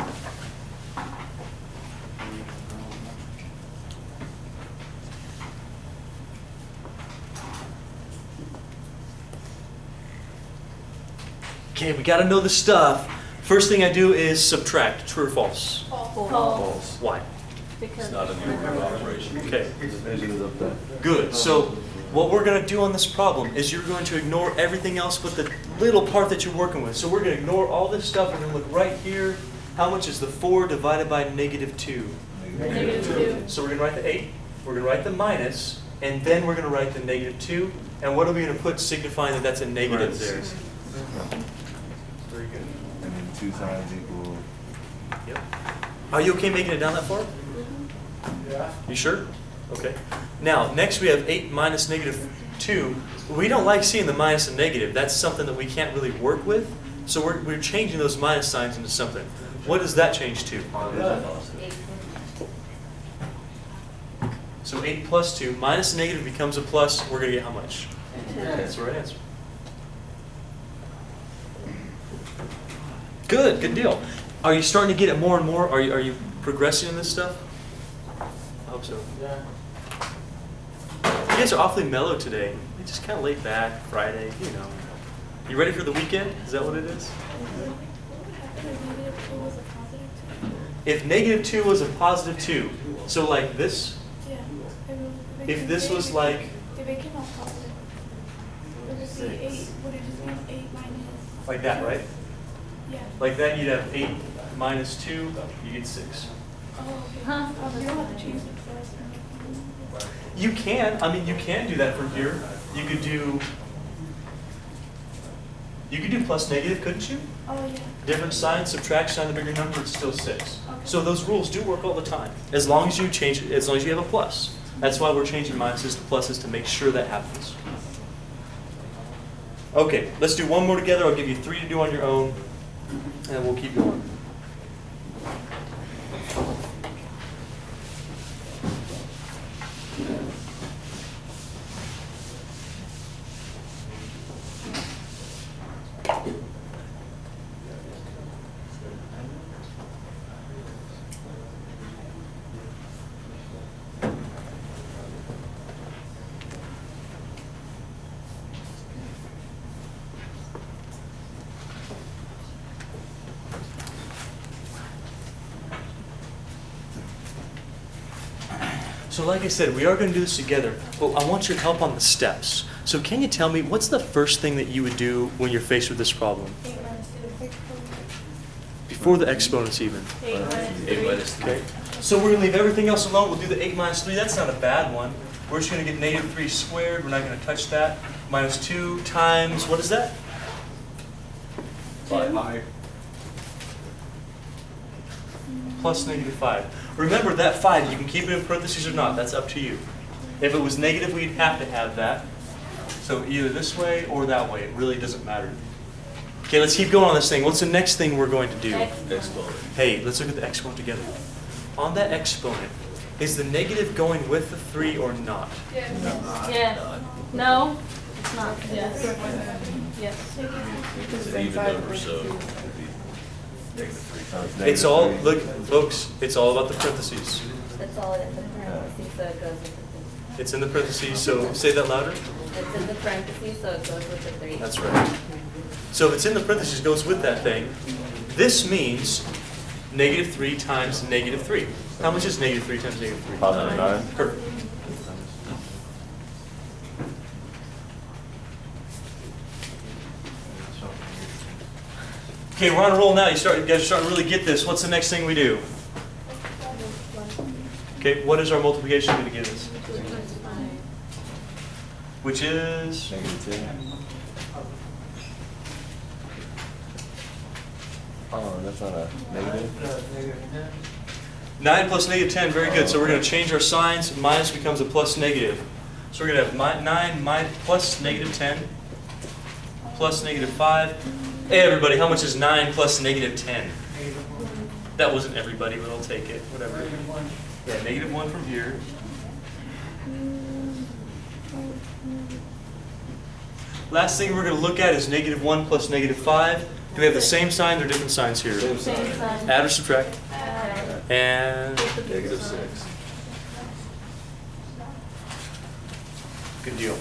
Okay, we got to know the stuff. First thing I do is subtract. True or false? False. Why? Because It's not a numerical operation. Okay, Division is up there. good. So what we're going to do on this problem is you're going to ignore everything else but the little part that you're working with. So we're going to ignore all this stuff. We're going to look right here. How much is the 4 divided by negative 2? Negative 2. So we're going to write the 8. We're going to write the minus. And then we're going to write the negative 2. And what are we going to put signifying that that's a negative there? Very good. And then 2 signs equal. Yep. Are you okay making it down that far? Yeah. You sure? Okay. Now, next we have 8 minus negative 2. We don't like seeing the minus and negative. That's something that we can't really work with. So we're changing those minus signs into something. What does that change to? So 8 plus 2 minus negative becomes a plus. We're going to get how much? 10. That's the right answer. Good, good deal. Are you starting to get it more and more? Are you progressing in this stuff? I hope so. Yeah. You guys are awfully mellow today. You just kind of laid back, Friday, you know. You ready for the weekend? Is that what it is? If negative 2 was a positive 2, so like this, if this was like, If it came out positive, it would be 8, would it just be 8 minus? like that, right? Yeah. Like that, you'd have 8 minus 2, you get 6. Oh, okay. Huh? You don't have to change the plus. You can, I mean, you can do that from here. You could do plus negative, couldn't you? Oh, yeah. Different sign, subtract sign, the bigger number, it's still 6. Okay. So those rules do work all the time, as long as you change it, as long as you have a plus. That's why we're changing minuses to pluses to make sure that happens. Okay, let's do one more together. I'll give you 3 to do on your own, and we'll keep going. So like I said, we are going to do this together, but I want your help on the steps. So can you tell me, what's the first thing that you would do when you're faced with this problem? 8 minus 2. Before the exponents even. 8 minus 8 3. minus 3. Okay. So we're going to leave everything else alone. We'll do the 8 minus 3. That's not a bad one. We're just going to get negative 3 squared. We're not going to touch that. Minus 2 times, what is that? 5. Plus negative 5. Remember that 5, you can keep it in parentheses or not. That's up to you. If it was negative, we'd have to have that. So either this way or that way. It really doesn't matter. Okay, let's keep going on this thing. What's the next thing we're going to do? Exponent. Hey, let's look at the exponent together. On that exponent, is the negative going with the 3 or not? Yes. No, it's not. Yes. Yes. It's an even number, so Negative 3 times It's all, negative look, folks, it's all about the parentheses. It's all in the parentheses, so it goes with the 3. It's in the parentheses, so say that louder. It's in the parentheses, so it goes with the 3. That's right. So if it's in the parentheses, it goes with that thing. This means negative 3 times negative 3. How much is negative 3 times negative 3? 9. Perfect. Okay, we're on a roll now. You guys are starting to really get this. What's the next thing we do? Okay, what is our multiplication going to give us? 2 times 5. Which is? Negative 10. Oh, that's not a negative? 9 plus negative 10, very good. So we're going to change our signs. Minus becomes a plus negative. So we're going to have 9 plus negative 10 plus negative 5. Hey everybody, how much is 9 plus negative 10? That wasn't everybody, but I'll take it. Whatever. Yeah, negative 1 from here. Last thing we're going to look at is negative 1 plus negative 5. Do we have the same signs or different signs here? Same sign. Add or subtract? Add. And negative 6. good deal.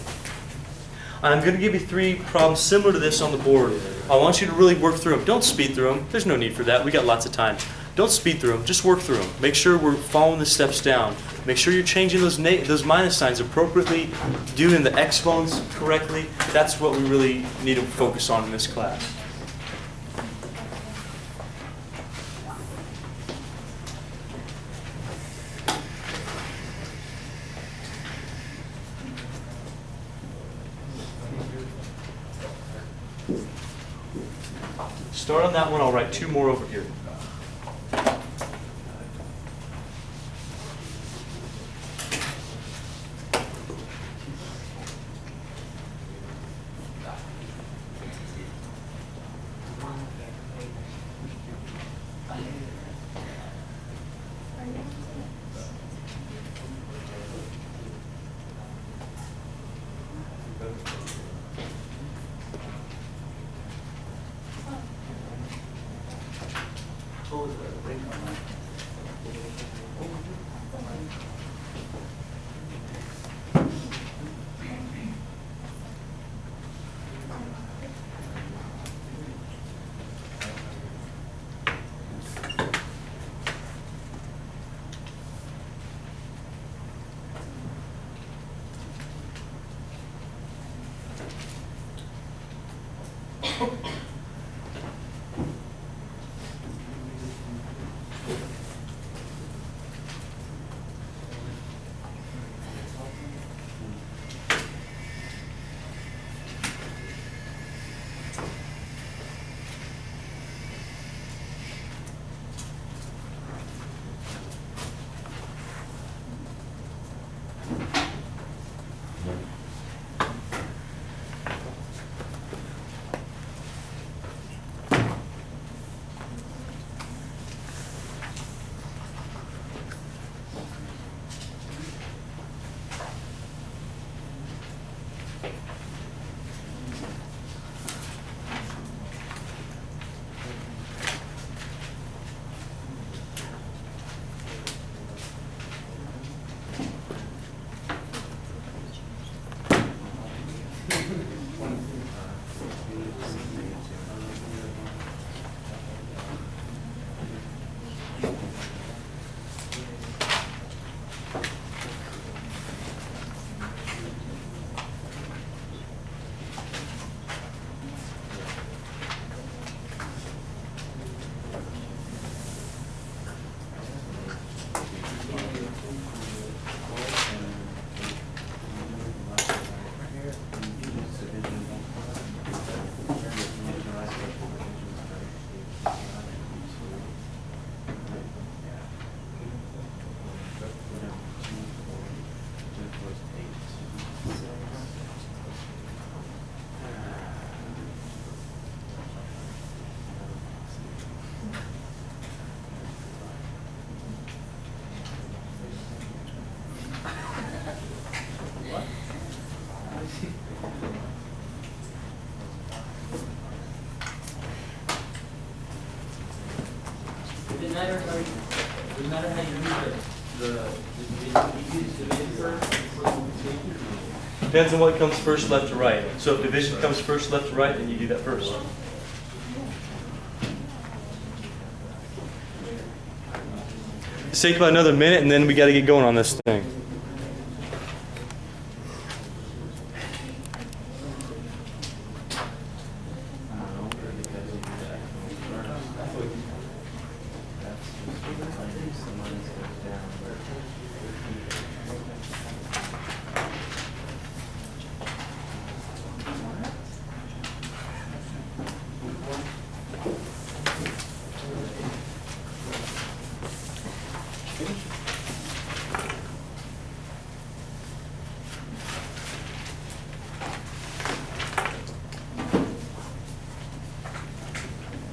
I'm going to give you 3 problems similar to this on the board. I want you to really work through them. Don't speed through them. There's no need for that. We got lots of time. Don't speed through them. Just work through them. Make sure we're following the steps down. Make sure you're changing those minus signs appropriately, doing the exponents correctly. That's what we really need to focus on in this class. Start on that one. I'll write 2 more over here. it matter how you do the division first before the multiplication? Depends on what comes first, left to right. So if division comes first, left to right, then you do that first. Let's take about another minute, and then we got to get going on this thing.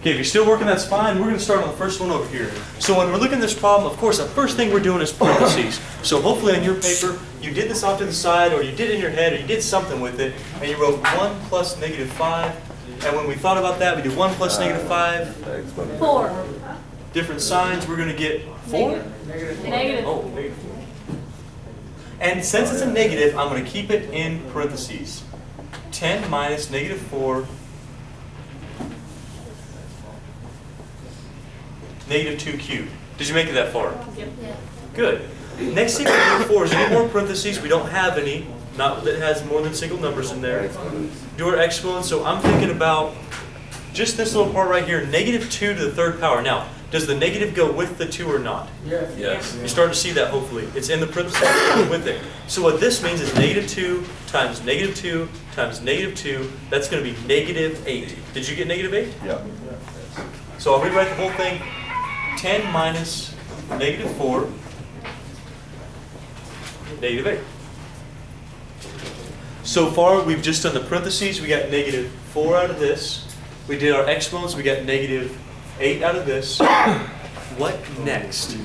Okay, if you're still working, that's fine. We're going to start on the first one over here. So when we're looking at this problem, of course, the first thing we're doing is parentheses. So hopefully on your paper, you did this off to the side, or you did it in your head, or you did something with it, and you wrote 1 plus negative 5. And when we thought about that, we did 1 plus negative 5. 4. Different signs, we're going to get 4? Negative. Oh, negative 4. And since it's a negative, I'm going to keep it in parentheses. 10 minus negative 4. Negative 2 cubed. Did you make it that far? Yep. Good. Next thing we look for is any more parentheses. We don't have any. Not that has more than single numbers in there. Do our exponents. So I'm thinking about just this little part right here, negative 2 to the third power. Now, does the negative go with the 2 or not? Yes. You're starting to see that, hopefully. It's in the parentheses with it. So what this means is negative 2 times negative 2 times negative 2. That's going to be negative 8. Did you get negative 8? Yeah. So I'll rewrite the whole thing. 10 minus negative 4, negative 8. So far, we've just done the parentheses. We got negative 4 out of this. We did our exponents. We got negative 8 out of this. What next?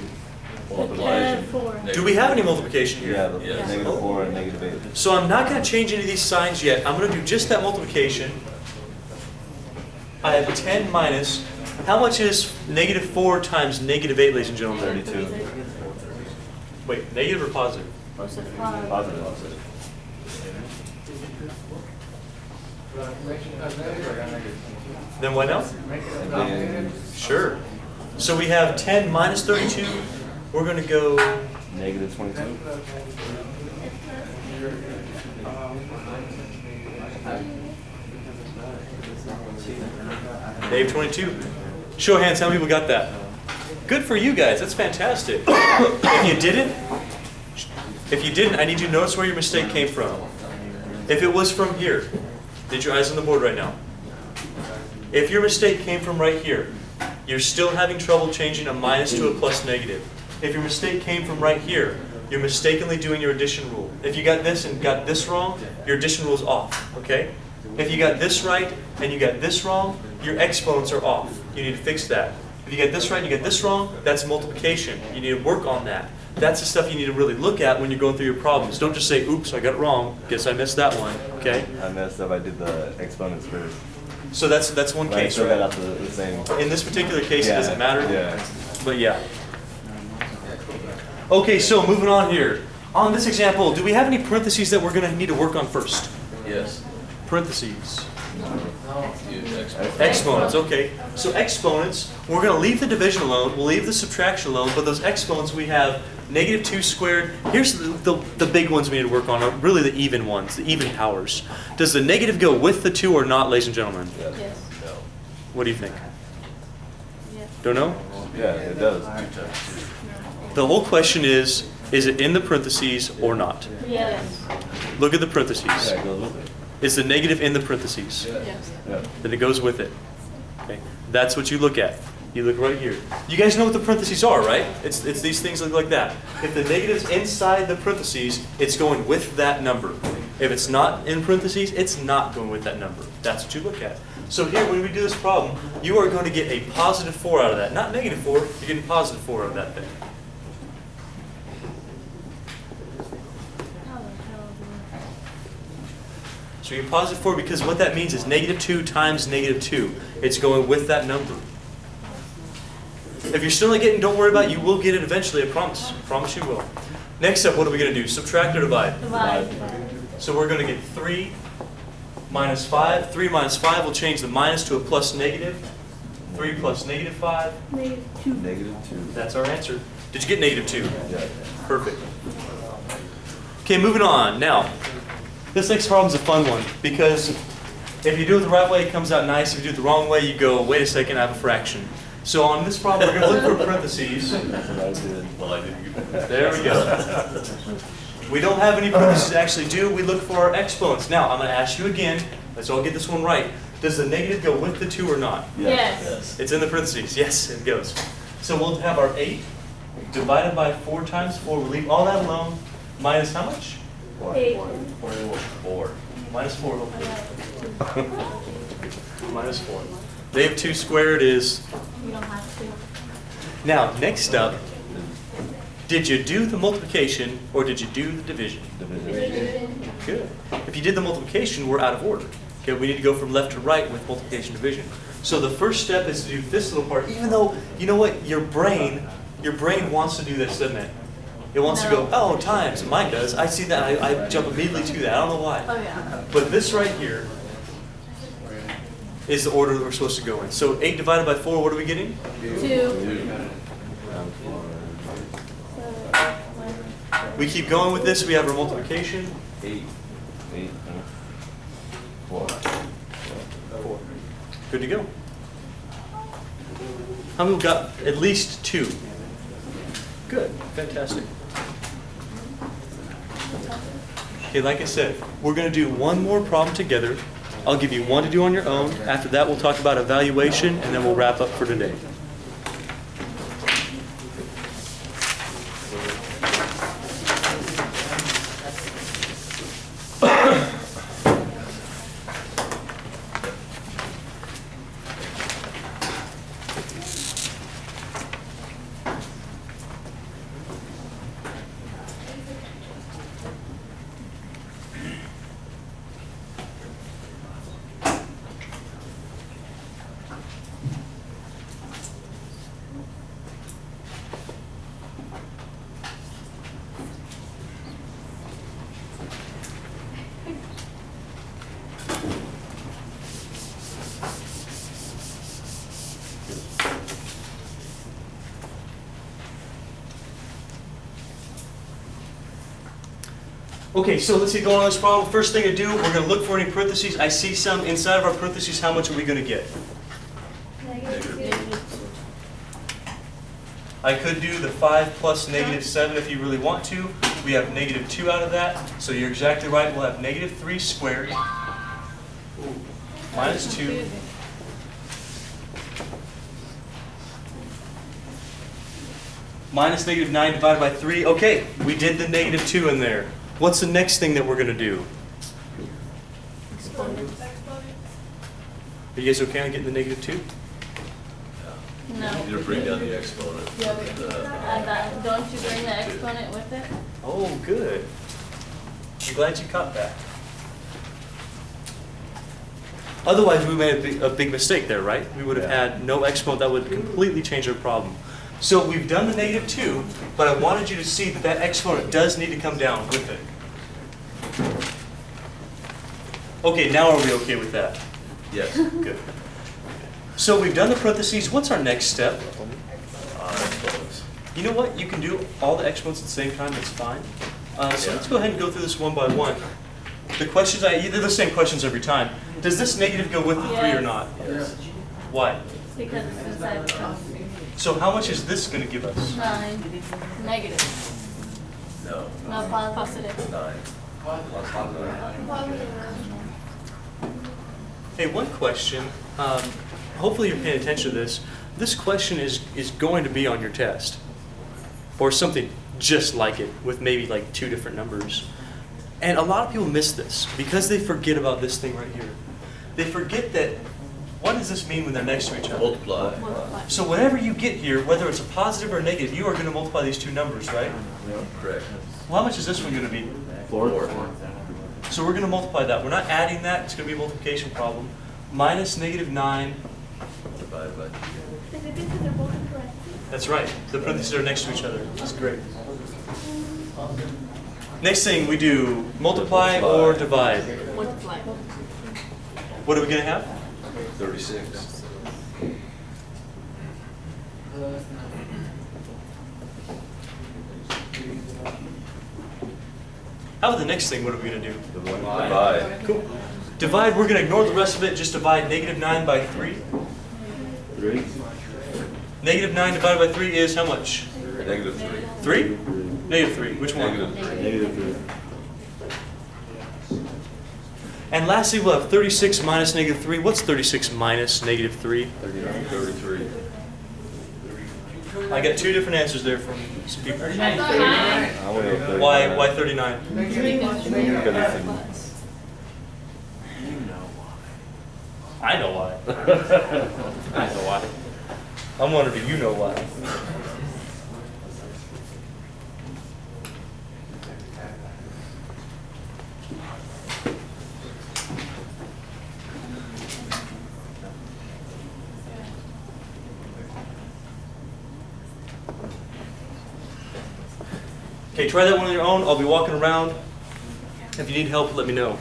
Multiplication. 4. Do we have any multiplication here? Yeah, the Yes. negative 4 and negative 8. So I'm not going to change any of these signs yet. I'm going to do just that multiplication. I have 10 minus. How much is negative 4 times negative 8, ladies and gentlemen? 32. Wait, negative or positive? Positive. Then what else? And then Sure. So we have 10 minus 32. We're going to go negative 22. negative 22. Show of hands, how many people got that? Good for you guys. That's fantastic. If you didn't, I need you to notice where your mistake came from. If it was from here, did your eyes on the board right now? If your mistake came from right here, you're still having trouble changing a minus to a plus negative. If your mistake came from right here, you're mistakenly doing your addition rule. If you got this and got this wrong, your addition rule is off, okay? If you got this right and you got this wrong, your exponents are off. You need to fix that. If you get this right and you get this wrong, that's multiplication. You need to work on that. That's the stuff you need to really look at when you're going through your problems. Don't just say, oops, I got it wrong. Guess I missed that one, okay? I messed up. I did the exponents first. So that's one But I case, still got right? out the same. In this particular case, Yeah, it doesn't matter. yeah. But yeah. Okay, so moving on here. On this example, do we have any parentheses that we're going to need to work on first? Yes. Parentheses. Use exponents. Exponents, okay. So exponents, we're going to leave the division alone, we'll leave the subtraction alone, but those exponents we have negative 2 squared. Here's the big ones we need to work on, are really the even ones, the even powers. Does the negative go with the 2 or not, ladies and gentlemen? Yes. No. What do you think? Yes. Don't know? Yeah, it does. The whole question is it in the parentheses or not? Yes. Look at the parentheses. Yeah, it goes with it. Is the negative in the parentheses? Yes. Yeah. Then it goes with it. Okay, that's what you look at. You look right here. You guys know what the parentheses are, right? It's these things look like that. If the negative's inside the parentheses, it's going with that number. If it's not in parentheses, it's not going with that number. That's what you look at. So here, when we do this problem, you are going to get a positive 4 out of that. Not negative 4, you're getting positive 4 out of that thing. How the hell do So you're positive 4 because what that means is negative 2 times negative 2. It's going with that number. If you're still not getting, don't worry about it. You will get it eventually, I promise. I promise you will. Next up, what are we going to do? Subtract or divide? Divide. So we're going to get 3 minus 5. 3 minus 5 will change the minus to a plus negative. 3 plus negative 5. -2. -2. That's our answer. Did you get -2? Yeah. Perfect. Okay, moving on. Now, this next problem's a fun one because if you do it the right way, it comes out nice. If you do it the wrong way, you go, wait a second, I have a fraction. So on this problem, we're going to look for parentheses. That's what I did. Well, I didn't get that. There we go. We don't have any parentheses to actually do. We look for our exponents. Now, I'm going to ask you again. Let's all get this one right. Does the negative go with the 2 or not? Yes. It's in the parentheses. Yes, it goes. So we'll have our 8 divided by 4 times 4. We'll leave all that alone. Minus how much? 8. 4. Minus 4. Hopefully. Minus 4. Negative 2 squared is... You don't have to. Now, next up, did you do the multiplication or did you do the division? Good. If you did the multiplication, we're out of order. Okay, we need to go from left to right with multiplication division. So the first step is to do this little part, even though, you know what, your brain wants to do this, doesn't it? It wants to go, oh, times, mine does. I see that, I jump immediately to that, I don't know why. Oh, yeah. But this right here is the order that we're supposed to go in. So 8 divided by 4, what are we getting? 2. We keep going with this, we have our multiplication. 8. 4. 4. Good to go. How many got at least 2? Good, fantastic. Okay, like I said, we're going to do one more problem together. I'll give you one to do on your own. After that, we'll talk about evaluation, and then we'll wrap up for today. Okay, so let's get going on this problem. First thing to do, we're going to look for any parentheses. I see some inside of our parentheses. How much are we going to get? I could do the 5 plus -7 if you really want to. We have -2 out of that. So you're exactly right. We'll have -3 squared minus 2 minus -9 divided by 3. Okay, we did the -2 in there. What's the next thing that we're going to do? Are you guys okay on getting the -2? No. You're gonna bring down the exponent. Don't you bring the exponent with it? Oh, good. I'm glad you caught that. Otherwise, we made a big mistake there, right? We would have had no exponent. That would completely change our problem. So we've done the -2, but I wanted you to see that that exponent does need to come down with it. Okay, now are we okay with that? Yes. Good. So we've done the parentheses. What's our next step? Exponents. You know what? You can do all the exponents at the same time. That's fine. So Yeah. let's go ahead and go through this one by one. The questions, they're the same questions every time. Does this negative go with the 3 or not? Yes. Why? Because it's inside the parentheses. So how much is this going to give us? 9. Negative. No. No, positive. 9. Hey, one question. Hopefully you're paying attention to this. This question is going to be on your test. Or something just like it with maybe like 2 different numbers. And a lot of people miss this because they forget about this thing right here. They forget that, what does this mean when they're next to each other? Multiply. Multiply. So whatever you get here, whether it's a positive or a negative, you are going to multiply these 2 numbers, right? Correct. Well, how much is this one going to be? 4. So we're going to multiply that. We're not adding that. It's going to be a multiplication problem. Minus -9 divided by 2. Is it because they're both in parentheses? That's right. The parentheses are next to each other. That's great. Next thing we do, multiply or divide. Multiply. What are we going to have? 36. How about the next thing? What are we going to do? Divide. Cool. Divide, we're going to ignore the rest of it. Just divide -9 by 3. 3. -9 divided by 3 is how much? -3. 3? -3. Which one? -3. And lastly, we'll have 36 minus -3. What's 36 minus -3? 33. I got 2 different answers there from some people. I went with 39. Why 39? Because it's in, I know why. I know why. I'm wondering, do you know why? Okay, try that one on your own. I'll be walking around. If you need help, let me know.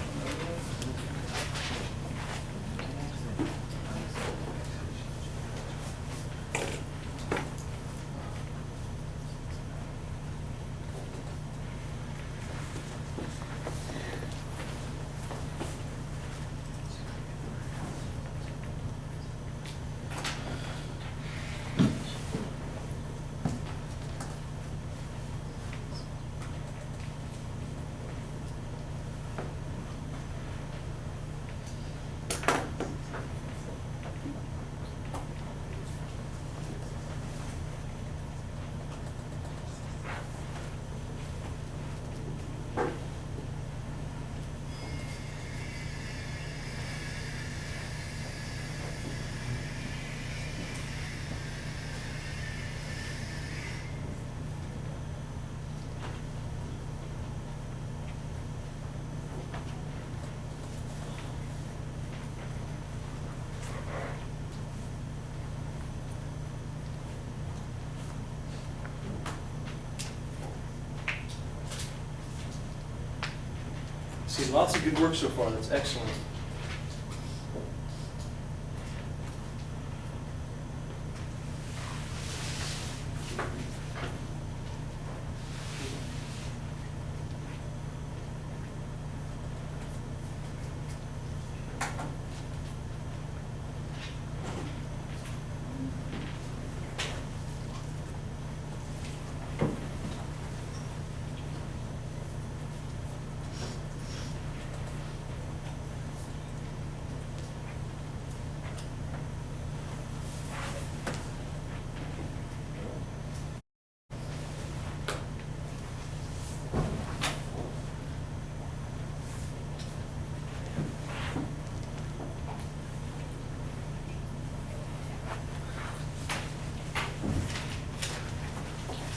See, lots of good work so far. That's excellent.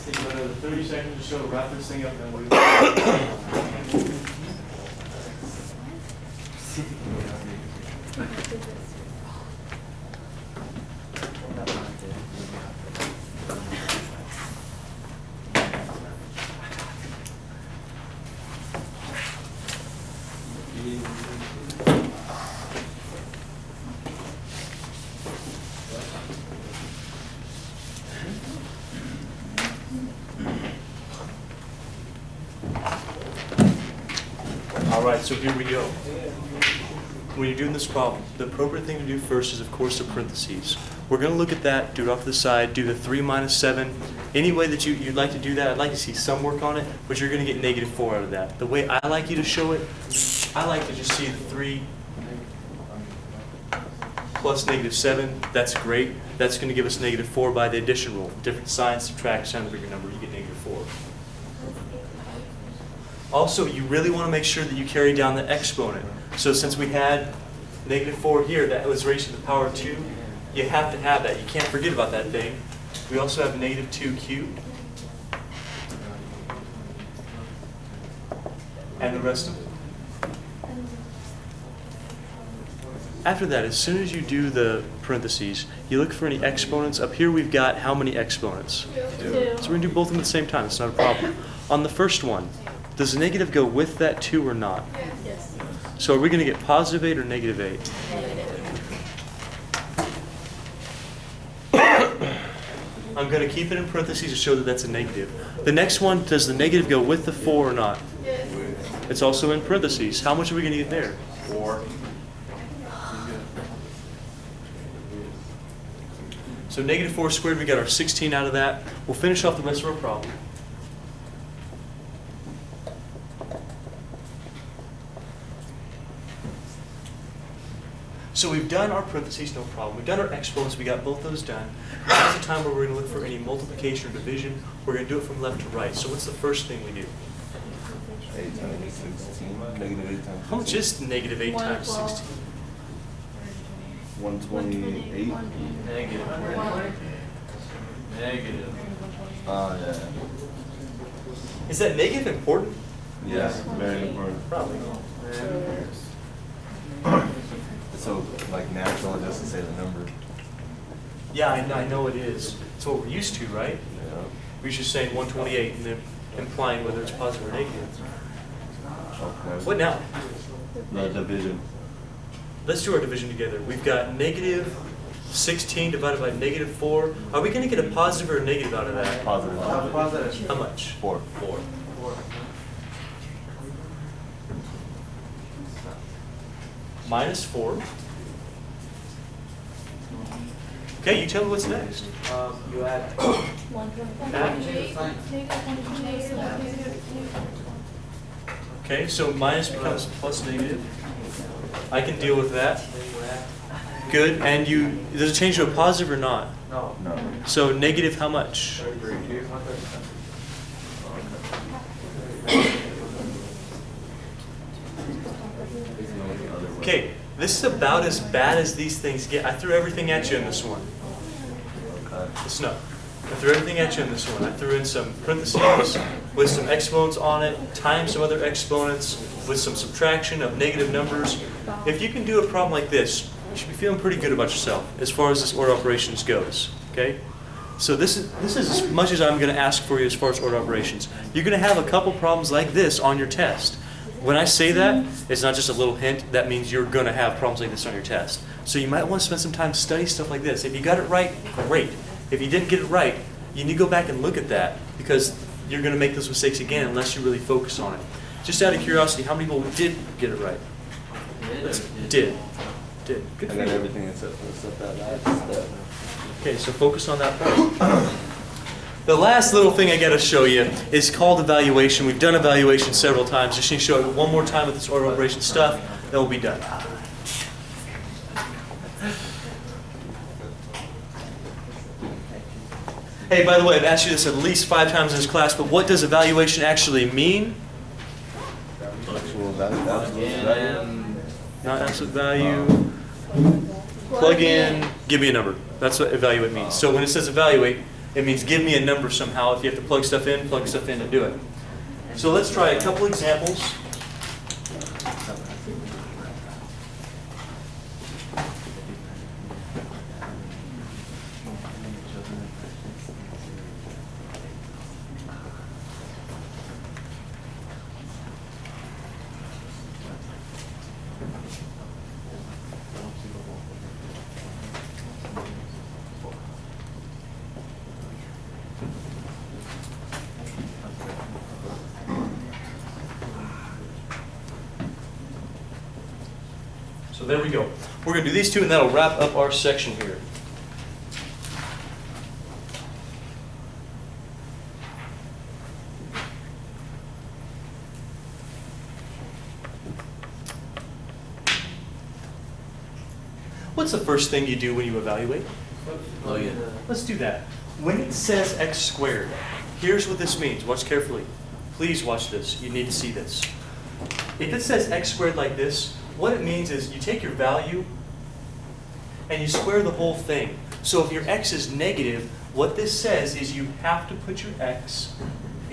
Take another 30 seconds or so to wrap this thing up, and we. All right, so here we go. When you're doing this problem, the appropriate thing to do first is, of course, the parentheses. We're going to look at that, do it off to the side, do the 3 minus 7. Any way that you'd like to do that, I'd like to see some work on it, but you're going to get -4 out of that. The way I like you to show it, I like to just see the 3 plus -7. That's great. That's going to give us -4 by the addition rule. Different sign, subtract, sign the bigger number, you get -4. Also, you really want to make sure that you carry down the exponent. So since we had -4 here, that was raised to the power 2, you have to have that. You can't forget about that thing. We also have -2 cubed. And the rest of it. After that, as soon as you do the parentheses, you look for any exponents. Up here we've got how many exponents? 2. So we're going to do both of them at the same time. It's not a problem. On the first one, does the negative go with that 2 or not? Yes. So are we going to get positive 8 or negative 8? I'm going to keep it in parentheses to show that that's a negative. The next one, does the negative go with the 4 or not? Yes. It's also in parentheses. How much are we going to get there? 4. So negative 4 squared, we got our 16 out of that. We'll finish off the rest of our problem. So we've done our parentheses, no problem. We've done our exponents, we got both those done. Now's the time where we're going to look for any multiplication or division. We're going to do it from left to right. So what's the first thing we do? 8 times 16, negative 8 times 16. How much is negative 8 times 16? 128. Negative. Negative. Yeah. Is that negative important? Yeah, very important. Probably. So, like natural, just to say the number. Yeah, I know it is. It's what we're used to, right? Yeah. We're just saying 128 and then implying whether it's positive or negative. Okay. What now? The division. Let's do our division together. We've got negative 16 divided by negative 4. Are we going to get a positive or a negative out of that? Positive. How much? 4. 4. Minus 4. Okay, you tell me what's next. You add. 128. Okay, so minus becomes plus negative. I can deal with that. Good. And does it change to a positive or not? No. No. So negative how much? Okay, this is about as bad as these things get. I threw everything at you in this one. Okay. Listen up. I threw everything at you in this one. I threw in some parentheses with some exponents on it, times some other exponents with some subtraction of negative numbers. If you can do a problem like this, you should be feeling pretty good about yourself as far as this order operations goes. Okay? So this is as much as I'm going to ask for you as far as order operations. You're going to have a couple problems like this on your test. When I say that, it's not just a little hint. That means you're going to have problems like this on your test. So you might want to spend some time studying stuff like this. If you got it right, great. If you didn't get it right, you need to go back and look at that because you're going to make those mistakes again unless you really focus on it. Just out of curiosity, how many people did get it right? Did. Good I for got you. everything except that last step. Okay, so focus on that part. The last little thing I got to show you is called evaluation. We've done evaluation several times. Just need to show it one more time with this order operation stuff, then we'll be done. Hey, by the way, I've asked you this at least 5 times in this class, but what does evaluation actually mean? Actual value. Absolute value. Not absolute value. Plug in, give me a number. That's what evaluate means. So when it says evaluate, it means give me a number somehow. If you have to plug stuff in to do it. So let's try a couple examples. So there we go. We're going to do these two and that'll wrap up our section here. What's the first thing you do when you evaluate? Oh, yeah. Let's do that. When it says x squared, here's what this means. Watch carefully. Please watch this. You need to see this. If it says x squared like this, what it means is you take your value and you square the whole thing. So if your x is negative, what this says is you have to put your x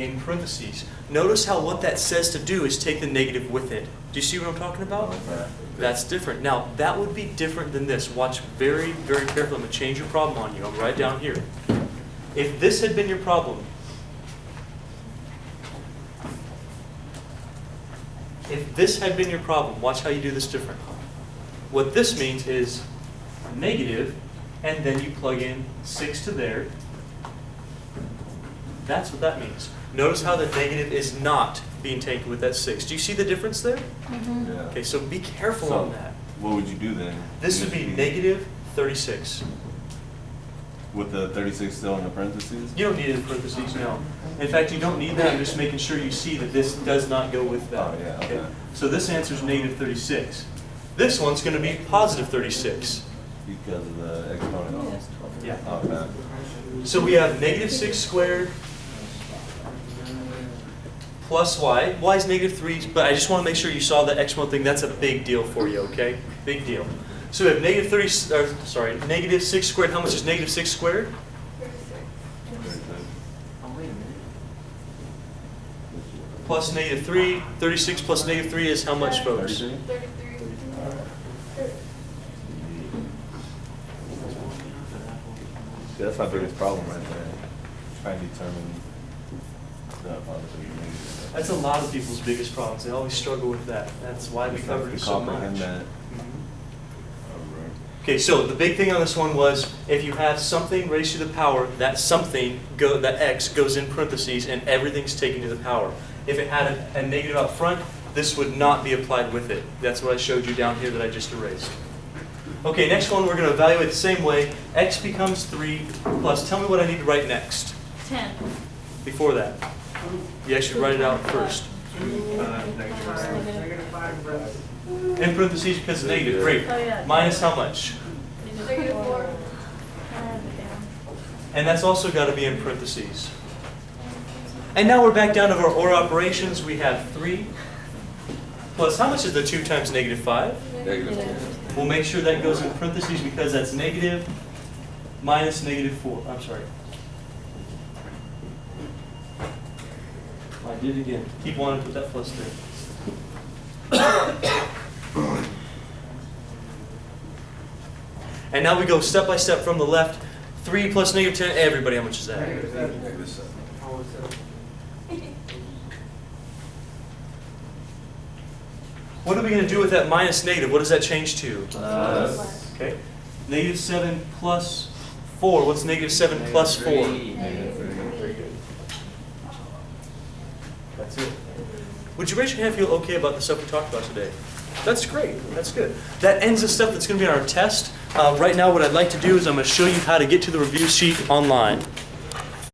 in parentheses. Notice how what that says to do is take the negative with it. Do you see what I'm talking about? Okay. That's different. Now, that would be different than this. Watch very, very carefully. I'm going to change your problem on you. I'm right down here. If this had been your problem, watch how you do this different. What this means is negative, and then you plug in 6 to there. That's what that means. Notice how the negative is not being taken with that 6. Do you see the difference there? Yeah. Okay, so be careful So, on that. what would you do then? This would be negative 36. With the 36 still in the parentheses? You don't need it in parentheses, no. In fact, you don't need that. I'm just making sure you see that this does not go with that. Oh, yeah, okay. So this answer is negative 36. This one's going to be positive 36. Because of the exponent. Yeah. Okay. So we have negative 6 squared plus y. Y is negative 3, but I just want to make sure you saw that exponent thing. That's a big deal for you, okay? Big deal. So we have negative 6 squared. How much is negative 6 squared? Plus negative 3. 36 plus negative 3 is how much, folks? 33. See, that's my biggest problem right there. Trying to determine the positive and negative. That's a lot of people's biggest problems. They always struggle with that. That's why we Just have covered to it so comprehend much. that. Okay, so the big thing on this one was if you have something raised to the power, that something, that x goes in parentheses and everything's taken to the power. If it had a negative up front, this would not be applied with it. That's what I showed you down here that I just erased. Okay, next one we're going to evaluate the same way. X becomes 3 plus, tell me what I need to write next. 10. Before that. You actually write it out first. In parentheses because it's negative. Great. Oh, yeah. Minus how much? Negative 4. And that's also got to be in parentheses. And now we're back down to our OR operations. We have 3 plus, how much is the 2 times negative 5? Negative. We'll make sure that goes in parentheses because that's negative minus negative 4. I'm sorry. I did it again. Keep wanting to put that plus there. And now we go step by step from the left. 3 plus negative 10. Everybody, how much is that? Negative 7. What are we going to do with that minus negative? What does that change to? Plus. Okay. Negative 7 plus 4. What's negative 7 plus 4? Very good. That's it. Would you raise your hand if you feel okay about the stuff we talked about today? That's great. That's good. That ends the stuff that's going to be on our test. Right now what I'd like to do is I'm going to show you how to get to the review sheet online.